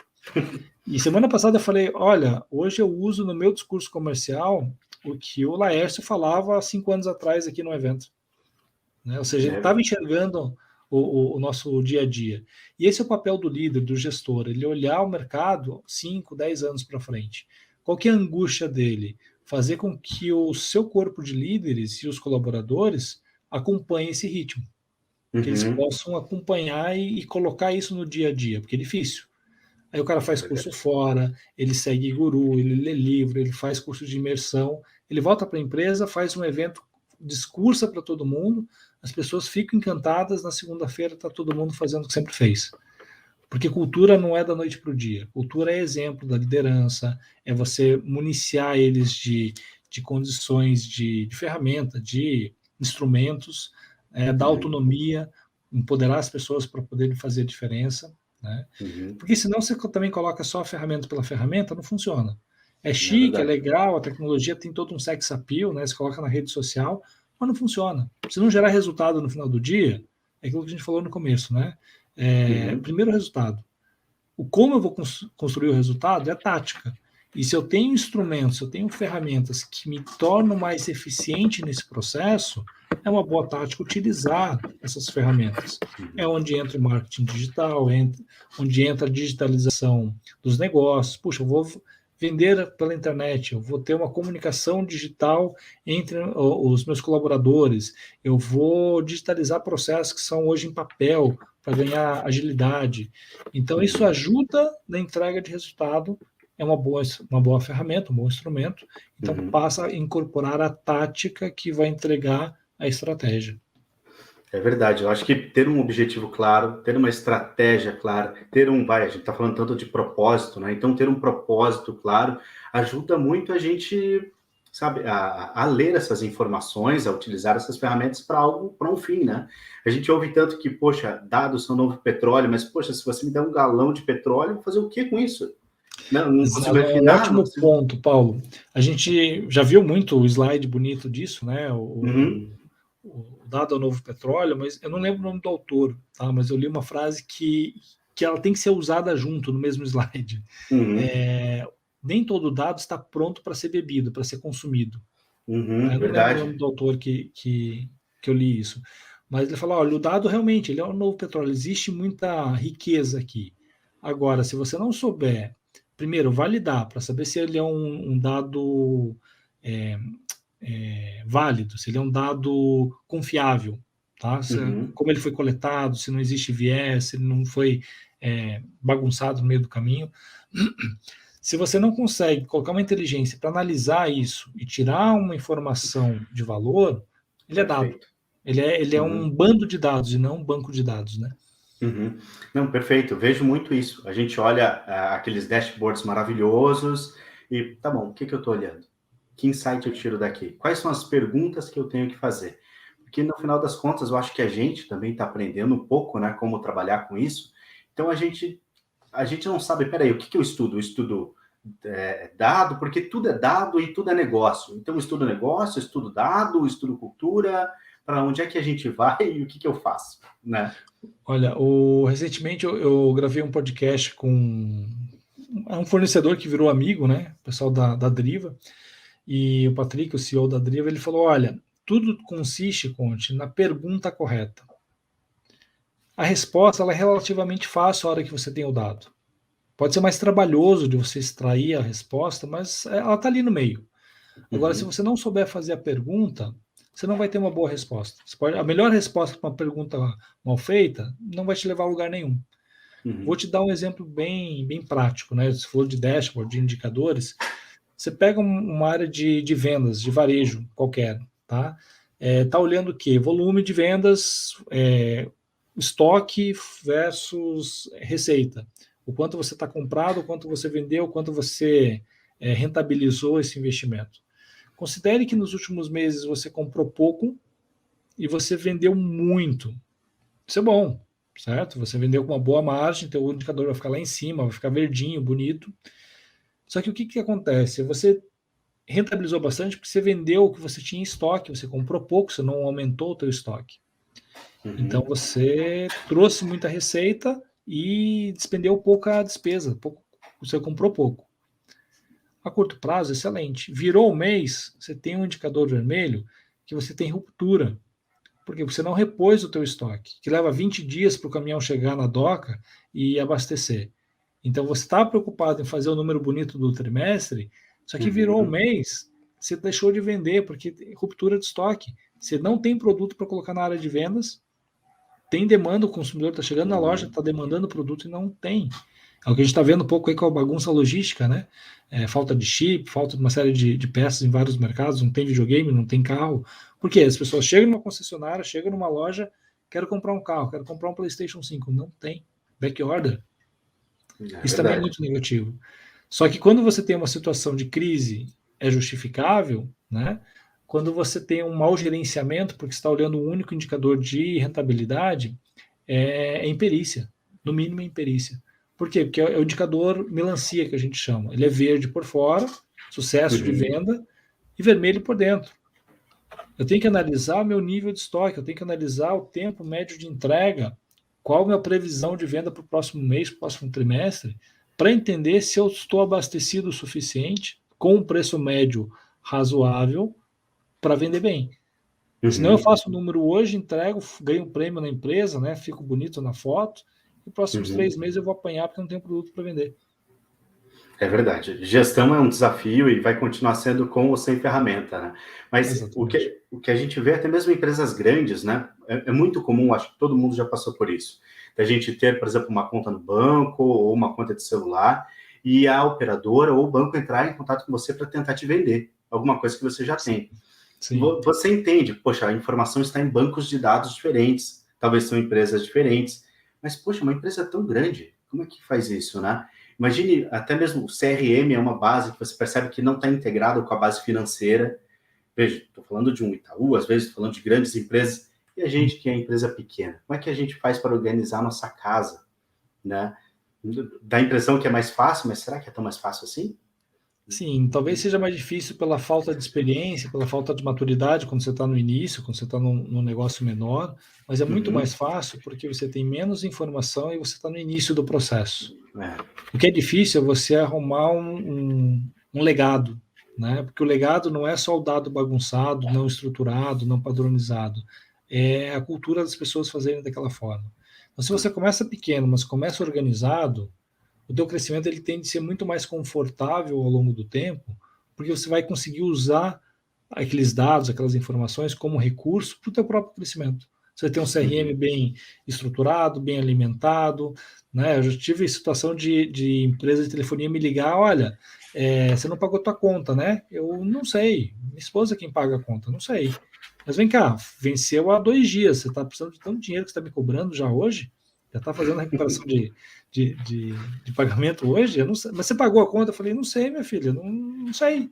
E semana passada eu falei, olha, hoje eu uso no meu discurso comercial o que o Laércio falava há 5 anos atrás aqui no evento. Né? Ou seja, ele é, estava enxergando o nosso dia a dia. E esse é o papel do líder, do gestor, ele olhar o mercado 5, 10 anos para frente. Qual que é a angústia dele? Fazer com que o seu corpo de líderes e os colaboradores acompanhem esse ritmo, que eles uhum, possam acompanhar e colocar isso no dia a dia, porque é difícil. Aí o cara é faz curso verdade. fora, ele segue guru, ele lê livro, ele faz curso de imersão, ele volta para a empresa, faz um evento, discursa para todo mundo, as pessoas ficam encantadas, na segunda-feira está todo mundo fazendo o que sempre fez. Porque cultura não é da noite para o dia. Cultura é exemplo da liderança, é você municiar eles de condições de ferramenta, de instrumentos, dar Uhum, autonomia, empoderar as pessoas para poderem fazer a diferença. Né? uhum, Porque senão você também coloca só a ferramenta pela ferramenta, não funciona. É é chique, é verdade. legal, a tecnologia tem todo um sex appeal, né? Você coloca na rede social, mas não funciona. Se não gerar resultado no final do dia, é aquilo que a gente falou no começo, né? Uhum, Primeiro resultado. O como eu vou construir o resultado é tática. E se eu tenho instrumentos, se eu tenho ferramentas que me tornam mais eficiente nesse processo, é uma boa tática utilizar essas ferramentas. É onde entra o marketing digital, onde entra a digitalização dos negócios. Puxa, eu vou vender pela internet, eu vou ter uma comunicação digital entre os meus colaboradores, eu vou digitalizar processos que são hoje em papel para ganhar agilidade. Então, isso ajuda na entrega de resultado, é uma boa ferramenta, um bom instrumento. Então, passa a incorporar a tática que vai entregar a estratégia. É verdade, eu acho que ter um objetivo claro, ter uma estratégia clara, a gente está falando tanto de propósito, né? Então, ter um propósito claro ajuda muito a gente, sabe, a ler essas informações, a utilizar essas ferramentas para um fim, né? A gente ouve tanto que, poxa, dados são novo petróleo, mas, poxa, se você me der um galão de petróleo, eu vou fazer o que com isso? Não consigo É um refinar, não ótimo consigo... ponto, Paulo. A gente já viu muito o slide bonito disso, né? O dado ao novo petróleo, mas eu não lembro o nome do autor, tá? Mas eu li uma frase que ela tem que ser usada junto no mesmo slide. Nem todo dado está pronto para ser bebido, para ser consumido. Eu não lembro o nome verdade. do autor que eu li isso. Mas ele falou, olha, o dado realmente ele é um novo petróleo, existe muita riqueza aqui. Agora, se você não souber, primeiro, validar, para saber se ele é um dado válido, se ele é um dado confiável, tá? Como ele foi coletado, se não existe viés, se ele não foi bagunçado no meio do caminho. Se você não consegue colocar uma inteligência para analisar isso e tirar uma informação de valor, ele é dado. Ele é um bando de dados e não um banco de dados, né? Não, perfeito. Eu vejo muito isso. A gente olha aqueles dashboards maravilhosos e, tá bom, o que eu estou olhando? Que insight eu tiro daqui? Quais são as perguntas que eu tenho que fazer? Porque, no final das contas, eu acho que a gente também está aprendendo um pouco, né, como trabalhar com isso. Então, a gente não sabe, peraí, o que eu estudo? Eu estudo dado, porque tudo é dado e tudo é negócio. Então, eu estudo negócio, eu estudo dado, eu estudo cultura, para onde é que a gente vai e o que eu faço, né? Olha, recentemente eu gravei um podcast com um fornecedor que virou amigo, né? O pessoal da Driva. E o Patrick, o CEO da Driva, ele falou, olha, tudo consiste, Conte, na pergunta correta. A resposta ela é relativamente fácil a hora que você tem o dado. Pode ser mais trabalhoso de você extrair a resposta, mas ela está ali no meio. Agora, se você não souber fazer a pergunta, você não vai ter uma boa resposta. A melhor resposta para uma pergunta mal feita não vai te levar a lugar nenhum. Vou te dar um exemplo bem, bem prático, né? Se for de dashboard, de indicadores, você pega uma área de vendas, de varejo qualquer, tá? Tá olhando o quê? Volume de vendas, estoque versus receita. O quanto você está comprado, o quanto você vendeu, o quanto você rentabilizou esse investimento. Considere que nos últimos meses você comprou pouco e você vendeu muito. Isso é bom, certo? Você vendeu com uma boa margem, teu indicador vai ficar lá em cima, vai ficar verdinho, bonito. Só que o que acontece? Você rentabilizou bastante porque você vendeu o que você tinha em estoque, você comprou pouco, você não aumentou o teu estoque. Então você trouxe muita receita e despendeu pouca despesa, você comprou pouco. A curto prazo, excelente. Virou o mês, você tem um indicador vermelho que você tem ruptura, porque você não repôs o teu estoque, que leva 20 dias para o caminhão chegar na doca e abastecer. Então você está preocupado em fazer o número bonito do trimestre, só que virou o mês, você deixou de vender, porque tem ruptura de estoque. Você não tem produto para colocar na área de vendas, tem demanda, o consumidor está chegando na loja, está demandando o produto e não tem. É o que a gente está vendo um pouco aí com a bagunça logística, né? Falta de chip, falta de uma série de peças em vários mercados, não tem videogame, não tem carro. Por quê? As pessoas chegam numa concessionária, chegam numa loja, quero comprar um carro, quero comprar um PlayStation 5. Não tem. Back order. Isso também é muito negativo. Só que quando você tem uma situação de crise, é justificável, né? Quando você tem um mau gerenciamento, porque está olhando um único indicador de rentabilidade, é imperícia. No mínimo, é imperícia. Por quê? Porque é o indicador melancia que a gente chama. Ele é verde por fora, sucesso de venda, e vermelho por dentro. Eu tenho que analisar meu nível de estoque, eu tenho que analisar o tempo médio de entrega, qual a minha previsão de venda para o próximo mês, para o próximo trimestre, para entender se eu estou abastecido o suficiente, com um preço médio razoável, para vender bem. Senão eu faço o número hoje, entrego, ganho um prêmio na empresa, né? Fico bonito na foto, e próximos 3 meses eu vou apanhar porque não tenho produto para vender. É verdade. Gestão é um desafio e vai continuar sendo com ou sem ferramenta, né? Mas Exatamente. o que a gente vê, até mesmo em empresas grandes, né? É muito comum, acho que todo mundo já passou por isso. Da gente ter, por exemplo, uma conta no banco ou uma conta de celular e a operadora ou o banco entrar em contato com você para tentar te vender alguma coisa que você já Sim, tem. sim. Você entende, poxa, a informação está em bancos de dados diferentes, talvez são empresas diferentes, mas, poxa, uma empresa tão grande, como é que faz isso, né? Imagine, até mesmo o CRM é uma base que você percebe que não está integrado com a base financeira. Veja, estou falando de um Itaú, às vezes estou falando de grandes empresas, e a gente que é empresa pequena, como é que a gente faz para organizar a nossa casa, né? Dá a impressão que é mais fácil, mas será que é tão mais fácil assim? Sim, talvez seja mais difícil pela falta de experiência, pela falta de maturidade quando você está no início, quando você está num negócio menor, mas é muito mais fácil porque você tem menos informação e você está no início do processo. É. O que é difícil é você arrumar um legado, né? Porque o legado não é só o dado bagunçado, não estruturado, não padronizado. É a cultura das pessoas fazerem daquela forma. Então, se você começa pequeno, mas começa organizado, o teu crescimento ele tende a ser muito mais confortável ao longo do tempo, porque você vai conseguir usar aqueles dados, aquelas informações como recurso para o teu próprio crescimento. Você tem um CRM bem estruturado, bem alimentado, né? Eu já tive situação de empresa de telefonia me ligar, olha, você não pagou tua conta, né? Eu não sei, minha esposa é quem paga a conta, não sei. Mas vem cá, venceu há 2 dias, você está precisando de tanto dinheiro que você está me cobrando já hoje? Já está fazendo a recuperação de pagamento hoje? Eu não sei. Mas você pagou a conta? Eu falei, não sei, minha filha, não sei.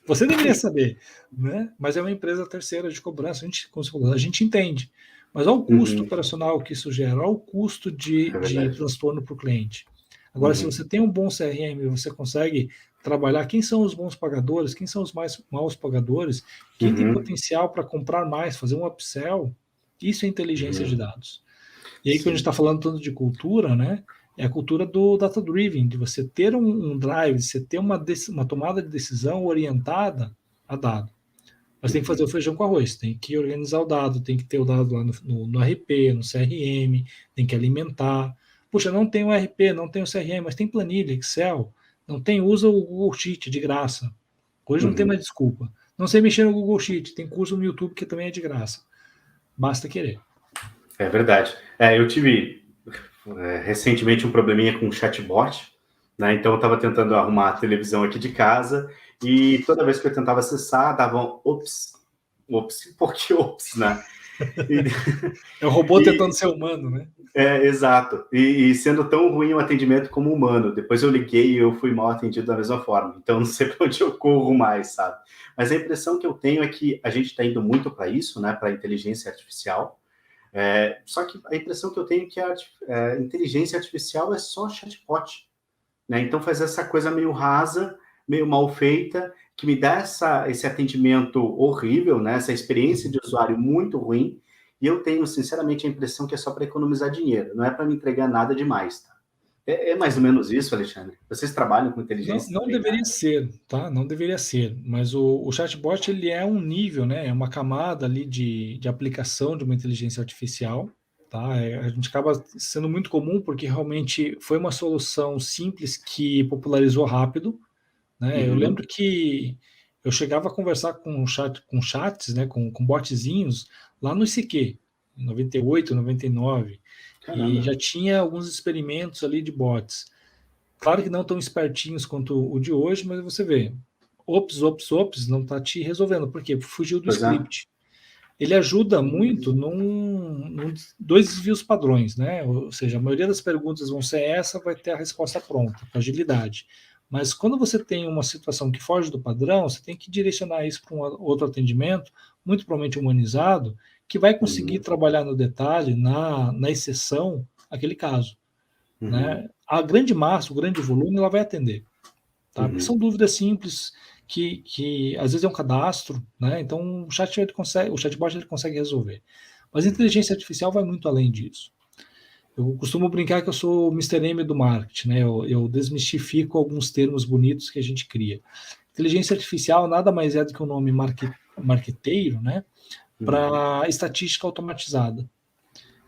Você deveria saber, né? Mas é uma empresa terceira de cobrança, a gente entende. Mas olha o custo operacional que isso gera, olha o custo É de verdade. transtorno para o cliente. Agora, se você tem um bom CRM, você consegue trabalhar quem são os bons pagadores, quem são os mais maus pagadores, quem tem potencial para comprar mais, fazer um upsell, isso é inteligência de dados. E aí, quando a gente Sim. está falando tanto de cultura, né? É a cultura do data-driven, de você ter um drive, de você ter uma tomada de decisão orientada a dado. Mas tem que fazer o feijão com arroz, tem que organizar o dado, tem que ter o dado lá no RP, no CRM, tem que alimentar. Puxa, não tem o RP, não tem o CRM, mas tem planilha, Excel. Não tem, usa o Google Sheet de graça. Hoje não tem mais desculpa. Não sei mexer no Google Sheet, tem curso no YouTube que também é de graça. Basta querer. É verdade. Eu tive recentemente um probleminha com o chatbot, né? Então eu estava tentando arrumar a televisão aqui de casa e toda vez que eu tentava acessar, dava um ops, por que ops, né? E, É o robô e tentando ser humano, né? exato. E sendo tão ruim o atendimento como humano. Depois eu liguei e eu fui mal atendido da mesma forma. Então não sei para onde eu corro mais, sabe? Mas a impressão que eu tenho é que a gente está indo muito para isso, né? Para a inteligência artificial. Só que a impressão que eu tenho é que a inteligência artificial é só chatbot, né? Então faz essa coisa meio rasa, meio mal feita, que me dá esse atendimento horrível, né? Essa experiência de usuário muito ruim, e eu tenho, sinceramente, a impressão que é só para economizar dinheiro, não é para me entregar nada demais, tá? É mais ou menos isso, Alexandre? Vocês trabalham com Não, inteligência não também, né? deveria ser, tá? Não deveria ser. Mas o chatbot ele é um nível, né? É uma camada ali de aplicação de uma inteligência artificial, tá? A gente acaba sendo muito comum porque realmente foi uma solução simples que popularizou rápido, né? Eu lembro que eu chegava a conversar com chats, né? Com botzinhos lá no ICQ, em 98, 99, e Caramba. já tinha alguns experimentos ali de bots. Claro que não tão espertinhos quanto o de hoje, mas você vê, ops, não está te resolvendo. Por quê? Fugiu do Pois é. script. Ele ajuda muito num dois desvios padrões, né? Ou seja, a maioria das perguntas vão ser essa, vai ter a resposta pronta, com agilidade. Mas quando você tem uma situação que foge do padrão, você tem que direcionar isso para um outro atendimento, muito provavelmente humanizado, que vai conseguir trabalhar no detalhe, na exceção, aquele caso. Né? A grande massa, o grande volume, ela vai atender. Tá? Porque são dúvidas simples que às vezes é um cadastro, né? Então o chatbot ele consegue resolver. Mas a inteligência artificial vai muito além disso. Eu costumo brincar que eu sou o Mr. M do marketing, né? Eu desmistifico alguns termos bonitos que a gente cria. Inteligência artificial nada mais é do que o nome marqueteiro, né? para estatística automatizada.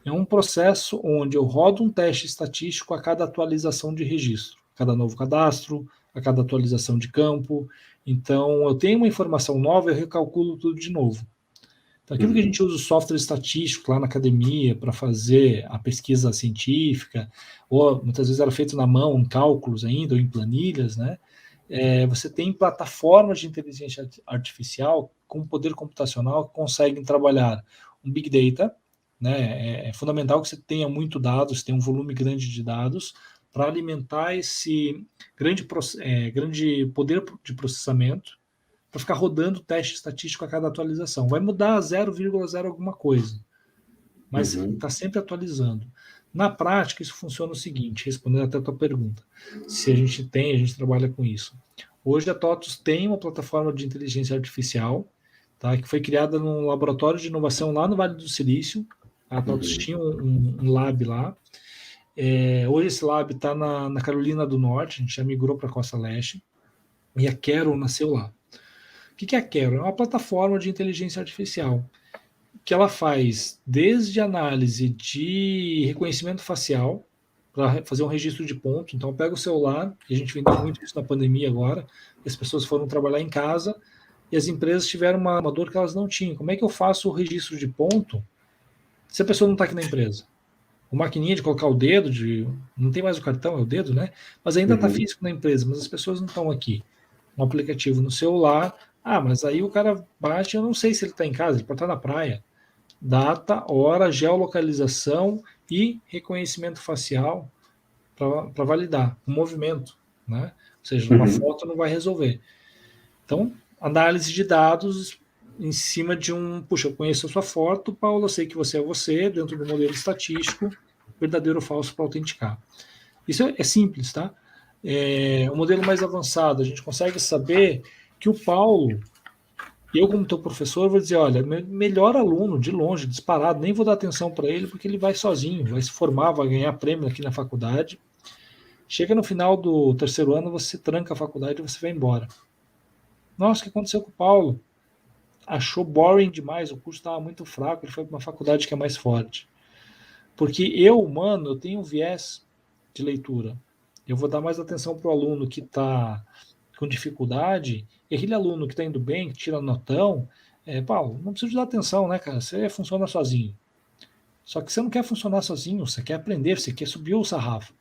É um processo onde eu rodo um teste estatístico a cada atualização de registro, a cada novo cadastro, a cada atualização de campo. Então, eu tenho uma informação nova, eu recalculo tudo de novo. Então, aquilo que a gente usa o software estatístico lá na academia para fazer a pesquisa científica, ou muitas vezes era feito na mão, em cálculos ainda, ou em planilhas, né? Você tem plataformas de inteligência artificial com poder computacional que conseguem trabalhar um Big Data, né? É fundamental que você tenha muito dados, você tenha um volume grande de dados para alimentar esse grande poder de processamento, para ficar rodando teste estatístico a cada atualização. Vai mudar 0,0 alguma coisa, mas está sempre atualizando. Na prática, isso funciona o seguinte, respondendo até a tua pergunta, se a gente trabalha com isso. Hoje a TOTUS tem uma plataforma de inteligência artificial, tá, que foi criada num laboratório de inovação lá no Vale do Silício. A TOTUS tinha um lab lá. Hoje esse lab está na Carolina do Norte, a gente já migrou para a Costa Leste, e a Quero nasceu lá. O que é a Quero? É uma plataforma de inteligência artificial que ela faz desde análise de reconhecimento facial para fazer um registro de ponto. Então, pega o celular, e a gente vendeu muito isso na pandemia agora, as pessoas foram trabalhar em casa e as empresas tiveram uma dor que elas não tinham. Como é que eu faço o registro de ponto se a pessoa não está aqui na empresa? Uma maquininha de colocar o dedo, não tem mais o cartão, é o dedo, né? Mas ainda está físico na empresa, mas as pessoas não estão aqui. Um aplicativo no celular, mas aí o cara baixa, eu não sei se ele está em casa, ele pode estar na praia. Data, hora, geolocalização e reconhecimento facial para validar o movimento, né? Ou seja, uma foto não vai resolver. Então, análise de dados em cima de eu conheço a sua foto, Paulo, eu sei que você é você, dentro do modelo estatístico, verdadeiro ou falso para autenticar. Isso é simples, tá? O modelo mais avançado, a gente consegue saber que o Paulo, eu como teu professor, vou dizer, olha, melhor aluno, de longe, disparado, nem vou dar atenção para ele, porque ele vai sozinho, vai se formar, vai ganhar prêmio aqui na faculdade. Chega no final do terceiro ano, você tranca a faculdade e você vai embora. Nossa, o que aconteceu com o Paulo? Achou boring demais, o curso estava muito fraco, ele foi para uma faculdade que é mais forte. Porque eu tenho um viés de leitura. Eu vou dar mais atenção para o aluno que está com dificuldade, e aquele aluno que está indo bem, que tira notão, Paulo, não precisa de dar atenção, né, cara? Você funciona sozinho. Só que você não quer funcionar sozinho, você quer aprender, você quer subir o sarrafo.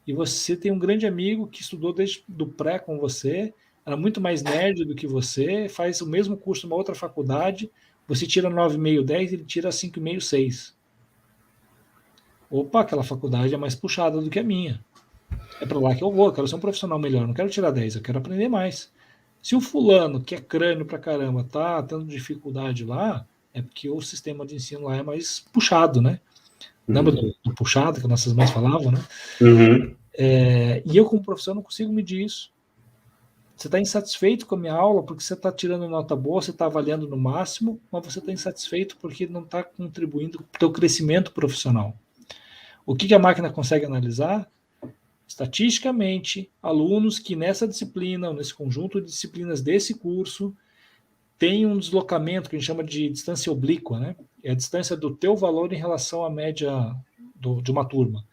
E você tem um grande amigo que estudou desde do pré com você, era muito mais nerd do que você, faz o mesmo curso numa outra faculdade, você tira 9,5, 10, ele tira 5,5, 6. Opa, aquela faculdade é mais puxada do que a minha. É para lá que eu vou, eu quero ser um profissional melhor, não quero tirar 10, eu quero aprender mais. Se o fulano, que é crânio pra caramba, tá tendo dificuldade lá, é porque o sistema de ensino lá é mais puxado, né? Lembra do puxado que nossas mães falavam, né? E eu, como professor, não consigo medir isso. Você está insatisfeito com a minha aula porque você está tirando nota boa, você está avaliando no máximo, mas você está insatisfeito porque não está contribuindo para o teu crescimento profissional. O que a máquina consegue analisar? Estatisticamente, alunos que nessa disciplina, ou nesse conjunto de disciplinas desse curso, têm um deslocamento que a gente chama de distância oblíqua, né? É a distância do teu valor em relação à média de uma turma.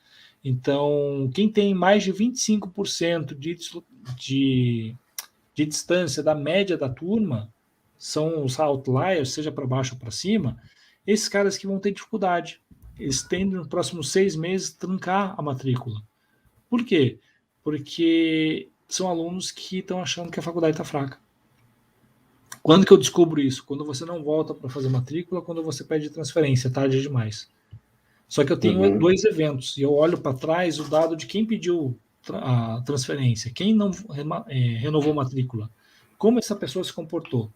Então, quem tem mais de 25% de distância da média da turma, são os outliers, seja para baixo ou para cima, esses caras que vão ter dificuldade. Eles tendem, nos próximos 6 meses, trancar a matrícula. Por quê? Porque são alunos que estão achando que a faculdade está fraca. Quando que eu descubro isso? Quando você não volta para fazer matrícula, quando você pede transferência, tarde demais. Só que eu tenho 2 eventos, e eu olho para trás o dado de quem pediu a transferência, quem não renovou matrícula, como essa pessoa se comportou.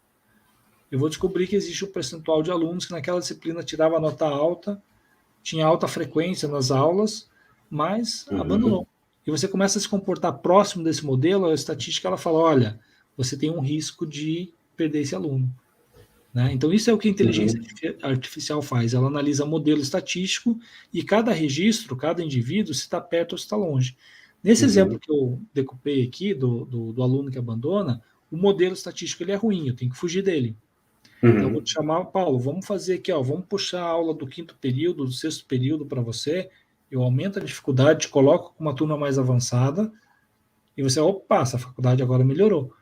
Eu vou descobrir que existe um percentual de alunos que naquela disciplina tirava nota alta, tinha alta frequência nas aulas, mas abandonou. E você começa a se comportar próximo desse modelo, a estatística ela fala, olha, você tem um risco de perder esse aluno. Né? Então, isso é o que a inteligência artificial faz. Ela analisa modelo estatístico e cada registro, cada indivíduo, se está perto ou se está longe. Nesse exemplo que eu decupei aqui, do aluno que abandona, o modelo estatístico ele é ruim, eu tenho que fugir dele. Então, eu vou te chamar, Paulo, vamos fazer aqui, ó, vamos puxar a aula do 5º período, do 6º período para você, eu aumento a dificuldade, te coloco com uma turma mais avançada, e você, opa, essa faculdade agora melhorou,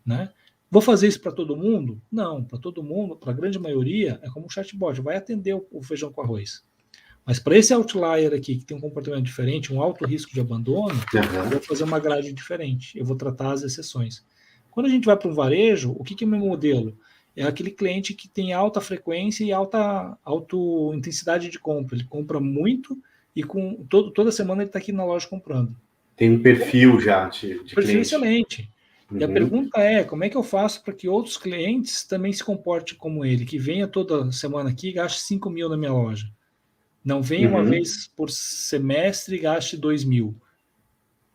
né? Vou fazer isso para todo mundo? Não, para todo mundo, para a grande maioria, é como um chatbot, vai atender o feijão com arroz. Mas para esse outlier aqui, que tem um comportamento diferente, um alto risco de abandono, eu vou fazer uma grade diferente, eu vou tratar as exceções. Quando a gente vai para um varejo, o que é o meu modelo? É aquele cliente que tem alta frequência e alta intensidade de compra. Ele compra muito e toda semana ele está aqui na loja comprando. Tem um perfil já de perfil cliente. Excelente. E a pergunta é, como é que eu faço para que outros clientes também se comportem como ele, que venha toda semana aqui e gaste 5 mil na minha loja? Não venha uma vez por semestre e gaste 2 mil.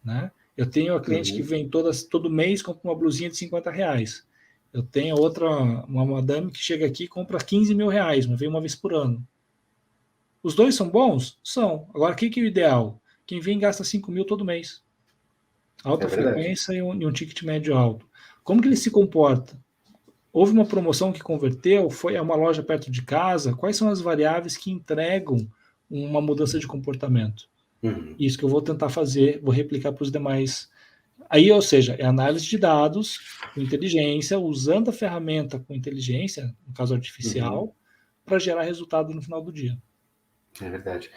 Né? Eu tenho a cliente que vem todo mês, compra uma blusinha de 50 reais. Eu tenho uma madame que chega aqui e compra 15 mil reais, mas vem uma vez por ano. Os dois são bons? São. Agora, o que é o ideal? Quem vem gasta 5 mil todo mês. Alta frequência e um ticket médio alto. Como que ele se comporta? Houve uma promoção que converteu, foi a uma loja perto de casa, quais são as variáveis que entregam uma mudança de comportamento? Isso que eu vou tentar fazer, vou replicar para os demais. Aí, ou seja, é análise de dados com inteligência, usando a ferramenta com inteligência, no caso artificial, para gerar resultado no final do dia. É verdade.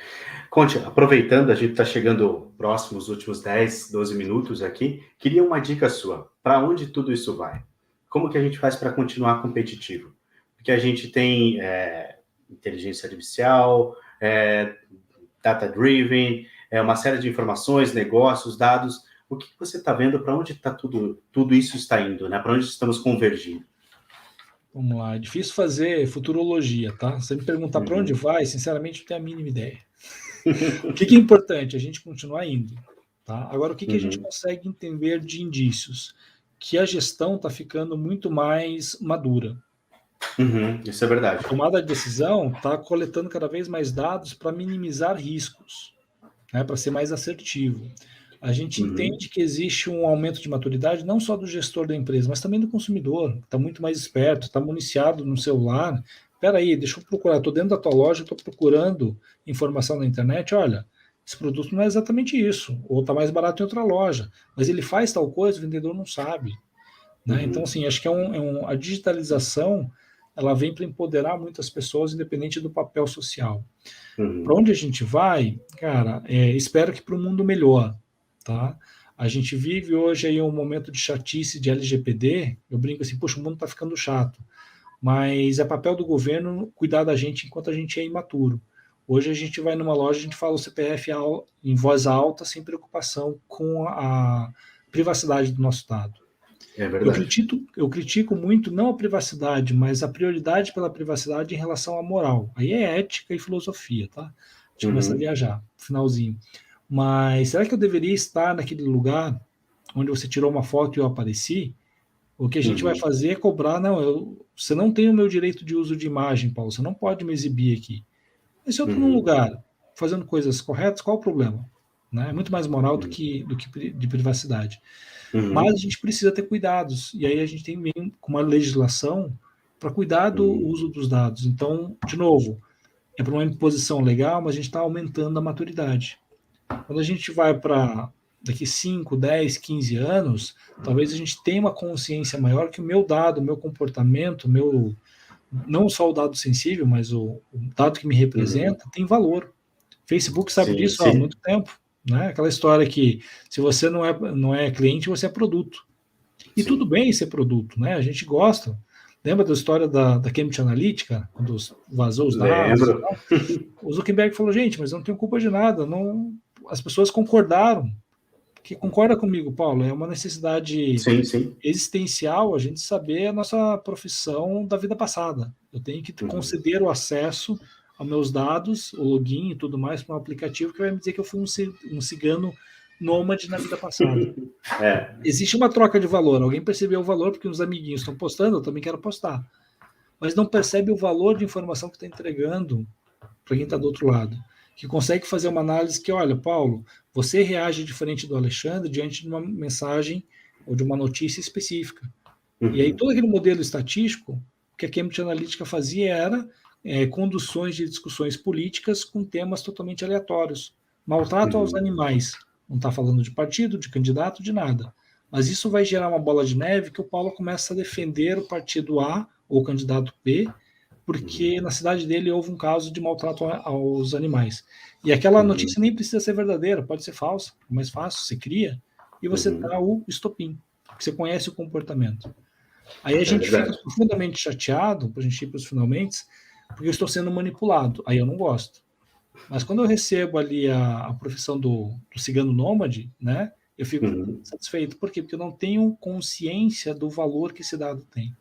Conte, aproveitando, a gente está chegando próximo, os últimos 10, 12 minutos aqui, queria uma dica sua. Para onde tudo isso vai? Como que a gente faz para continuar competitivo? Porque a gente tem inteligência artificial, data-driven, uma série de informações, negócios, dados. O que você está vendo? Para onde está tudo isso está indo? Né? Para onde estamos convergindo? Vamos lá, é difícil fazer futurologia, tá? Se me perguntar para onde vai, sinceramente, não tenho a mínima ideia. O que é importante? A gente continuar indo. Tá? Agora, o que a gente consegue entender de indícios? Que a gestão está ficando muito mais madura. Isso é verdade. A tomada de decisão está coletando cada vez mais dados para minimizar riscos, né, para ser mais assertivo. A gente entende que existe um aumento de maturidade não só do gestor da empresa, mas também do consumidor, que está muito mais esperto, está municiado no celular. Espera aí, deixa eu procurar, estou dentro da tua loja, estou procurando informação na internet, olha, esse produto não é exatamente isso, ou está mais barato em outra loja, mas ele faz tal coisa, o vendedor não sabe. Né? Então, assim, acho que a digitalização ela vem para empoderar muitas pessoas, independente do papel social. Para onde a gente vai, cara, espero que para um mundo melhor, tá? A gente vive hoje aí um momento de chatice de LGPD, eu brinco assim, poxa, o mundo está ficando chato, mas é papel do governo cuidar da gente enquanto a gente é imaturo. Hoje a gente vai numa loja, a gente fala o CPF em voz alta, sem preocupação com a privacidade do nosso dado. É verdade. Eu critico muito não a privacidade, mas a prioridade pela privacidade em relação à moral. Aí é ética e filosofia, tá? A gente começa a viajar, finalzinho. Mas será que eu deveria estar naquele lugar onde você tirou uma foto e eu apareci? O que a gente vai fazer é cobrar, não, você não tem o meu direito de uso de imagem, Paulo, você não pode me exibir aqui. Mas se eu estou num lugar fazendo coisas corretas, qual o problema? Né? É muito mais moral do que de privacidade. Mas a gente precisa ter cuidados, e aí a gente tem com uma legislação para cuidar do uso dos dados. Então, de novo, é para uma imposição legal, mas a gente está aumentando a maturidade. Quando a gente vai para daqui 5, 10, 15 anos, talvez a gente tenha uma consciência maior que o meu dado, o meu comportamento, não só o dado sensível, mas o dado que me representa, tem valor. Facebook sabe disso há muito tempo. Né? Aquela história que se você não é cliente, você é produto. E tudo bem ser produto, né? A gente gosta. Lembra da história da Cambridge Analytica, quando vazou os dados? O Zuckerberg falou, gente, mas eu não tenho culpa de nada. Não... As pessoas concordaram. Que concorda comigo, Paulo? É uma necessidade existencial a gente saber a nossa profissão da vida passada. Eu tenho que conceder o acesso aos meus dados, o login e tudo mais para um aplicativo que vai me dizer que eu fui um cigano nômade na vida passada. Existe uma troca de valor. Alguém percebeu o valor porque os amiguinhos estão postando, eu também quero postar. Mas não percebe o valor de informação que está entregando para quem está do outro lado. Que consegue fazer uma análise que, olha, Paulo, você reage diferente do Alexandre diante de uma mensagem ou de uma notícia específica. E aí todo aquele modelo estatístico que a Cambridge Analytica fazia era conduções de discussões políticas com temas totalmente aleatórios. Maltrato aos animais. Não está falando de partido, de candidato, de nada. Mas isso vai gerar uma bola de neve que o Paulo começa a defender o partido A ou o candidato B, porque na cidade dele houve um caso de maltrato aos animais. E aquela notícia nem precisa ser verdadeira, pode ser falsa, é mais fácil, você cria e você dá o estopim, porque você conhece o comportamento. Aí a gente fica profundamente chateado, para a gente ir para os finalmente, porque eu estou sendo manipulado, aí eu não gosto. Mas quando eu recebo ali a profissão do cigano nômade, né, eu fico satisfeito. Por quê? Porque eu não tenho consciência do valor que esse dado tem.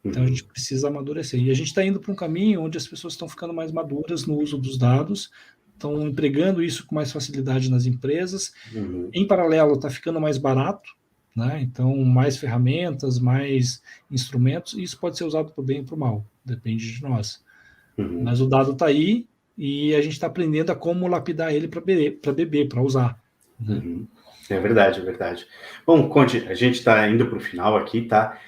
Então a gente precisa amadurecer. E a gente está indo para um caminho onde as pessoas estão ficando mais maduras no uso dos dados, estão empregando isso com mais facilidade nas empresas. Em paralelo, está ficando mais barato, né? Então mais ferramentas, mais instrumentos, e isso pode ser usado para o bem e para o mal, depende de nós. Mas o dado está aí e a gente está aprendendo a como lapidar ele para beber, para usar. Né? É verdade, é verdade. Bom, Conde, a gente está indo para o final aqui, tá?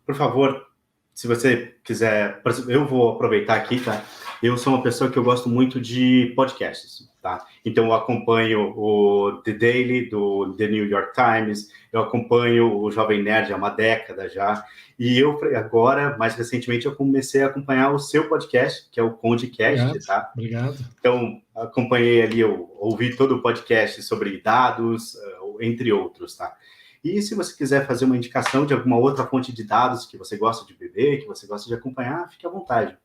Por favor, se você quiser, eu vou aproveitar aqui, tá? Eu sou uma pessoa que eu gosto muito de podcasts, tá? Então eu acompanho o The Daily do The New York Times, eu acompanho o Jovem Nerd há uma década já, e eu agora, mais recentemente, eu comecei a acompanhar o seu podcast, que é o CondeCast, tá? Obrigado. Então, acompanhei ali, eu ouvi todo o podcast sobre dados, entre outros, tá? E se você quiser fazer uma indicação de alguma outra fonte de dados que você gosta de beber, que você gosta de acompanhar, fique à vontade.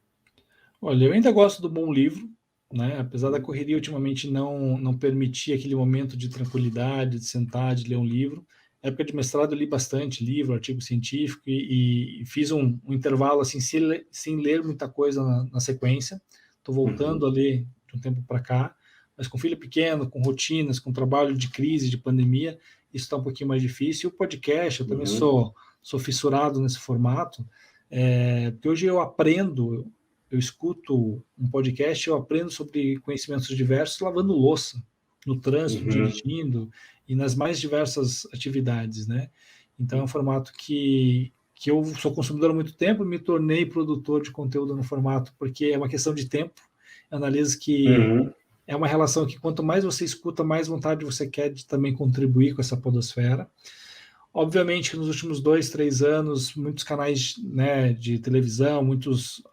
Olha, eu ainda gosto do bom livro, né? Apesar da correria ultimamente não permitir aquele momento de tranquilidade, de sentar, de ler um livro. Na época de mestrado eu li bastante livro, artigo científico e fiz um intervalo assim, sem ler muita coisa na sequência. Estou voltando a ler de um tempo para cá, mas com filho pequeno, com rotinas, com trabalho de crise, de pandemia, isso está um pouquinho mais difícil. E o podcast, eu também sou fissurado nesse formato, porque hoje eu aprendo, eu escuto um podcast, eu aprendo sobre conhecimentos diversos lavando louça, no trânsito, dirigindo e nas mais diversas atividades, né? Então é um formato que eu sou consumidor há muito tempo, me tornei produtor de conteúdo no formato, porque é uma questão de tempo. Eu analiso que é uma relação que quanto mais você escuta, mais vontade você quer de também contribuir com essa podosfera. Obviamente que nos últimos 2, 3 anos, muitos canais, né, de televisão,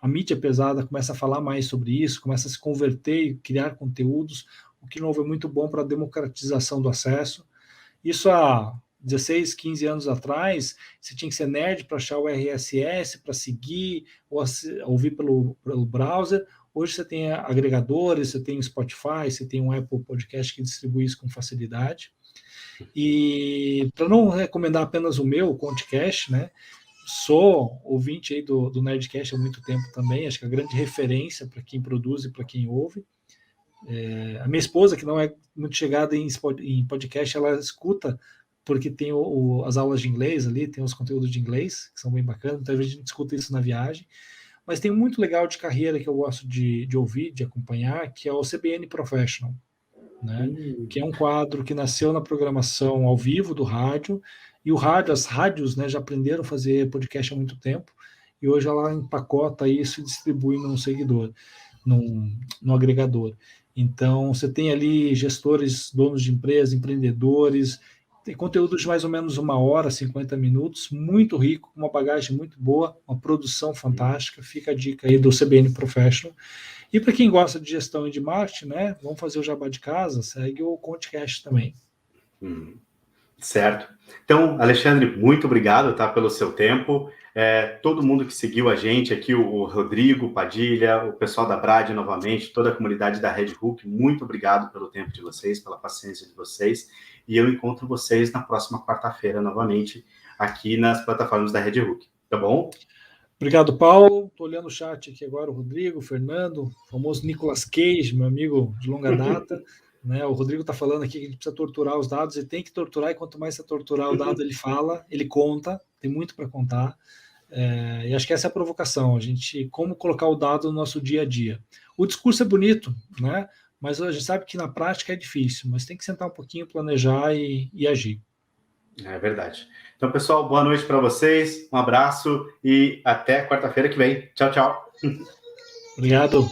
a mídia pesada começa a falar mais sobre isso, começa a se converter e criar conteúdos, o que não é muito bom para a democratização do acesso. Isso há 16, 15 anos atrás, você tinha que ser nerd para achar o RSS, para seguir, ou ouvir pelo browser. Hoje você tem agregadores, você tem o Spotify, você tem um Apple Podcast que distribui isso com facilidade. E para não recomendar apenas o meu, o CondeCast, né? Sou ouvinte aí do Nerdcast há muito tempo também, acho que é a grande referência para quem produz e para quem ouve. A minha esposa, que não é muito chegada em podcast, ela escuta porque tem as aulas de inglês ali, tem os conteúdos de inglês, que são bem bacanas, então a gente escuta isso na viagem. Mas tem muito legal de carreira que eu gosto de ouvir, de acompanhar, que é o CBN Professional, né? Que é um quadro que nasceu na programação ao vivo do rádio, e as rádios, né, já aprenderam a fazer podcast há muito tempo, e hoje ela empacota isso e distribui num seguidor, num agregador. Então, você tem ali gestores, donos de empresas, empreendedores, tem conteúdo de mais ou menos 1 hora, 50 minutos, muito rico, uma bagagem muito boa, uma produção fantástica. Fica a dica aí do CBN Professional. E para quem gosta de gestão e de marketing, né, vamos fazer o jabá de casa, segue o CondeCast também. Certo. Então, Alexandre, muito obrigado, tá, pelo seu tempo. Todo mundo que seguiu a gente aqui, o Rodrigo, Padilha, o pessoal da Brad novamente, toda a comunidade da Red Hook, muito obrigado pelo tempo de vocês, pela paciência de vocês, e eu encontro vocês na próxima quarta-feira novamente aqui nas plataformas da Red Hook, tá bom? Obrigado, Paulo. Estou olhando o chat aqui agora, o Rodrigo, o Fernando, o famoso Nicolas Cage, meu amigo de longa data. Né? O Rodrigo está falando aqui que a gente precisa torturar os dados, e tem que torturar, e quanto mais você torturar o dado, ele fala, ele conta, tem muito para contar. E acho que essa é a provocação, como colocar o dado no nosso dia a dia. O discurso é bonito, né? Mas a gente sabe que na prática é difícil, mas tem que sentar um pouquinho, planejar e agir. É verdade. Então, pessoal, boa noite para vocês, um abraço e até quarta-feira que vem. Tchau, tchau. Obrigado.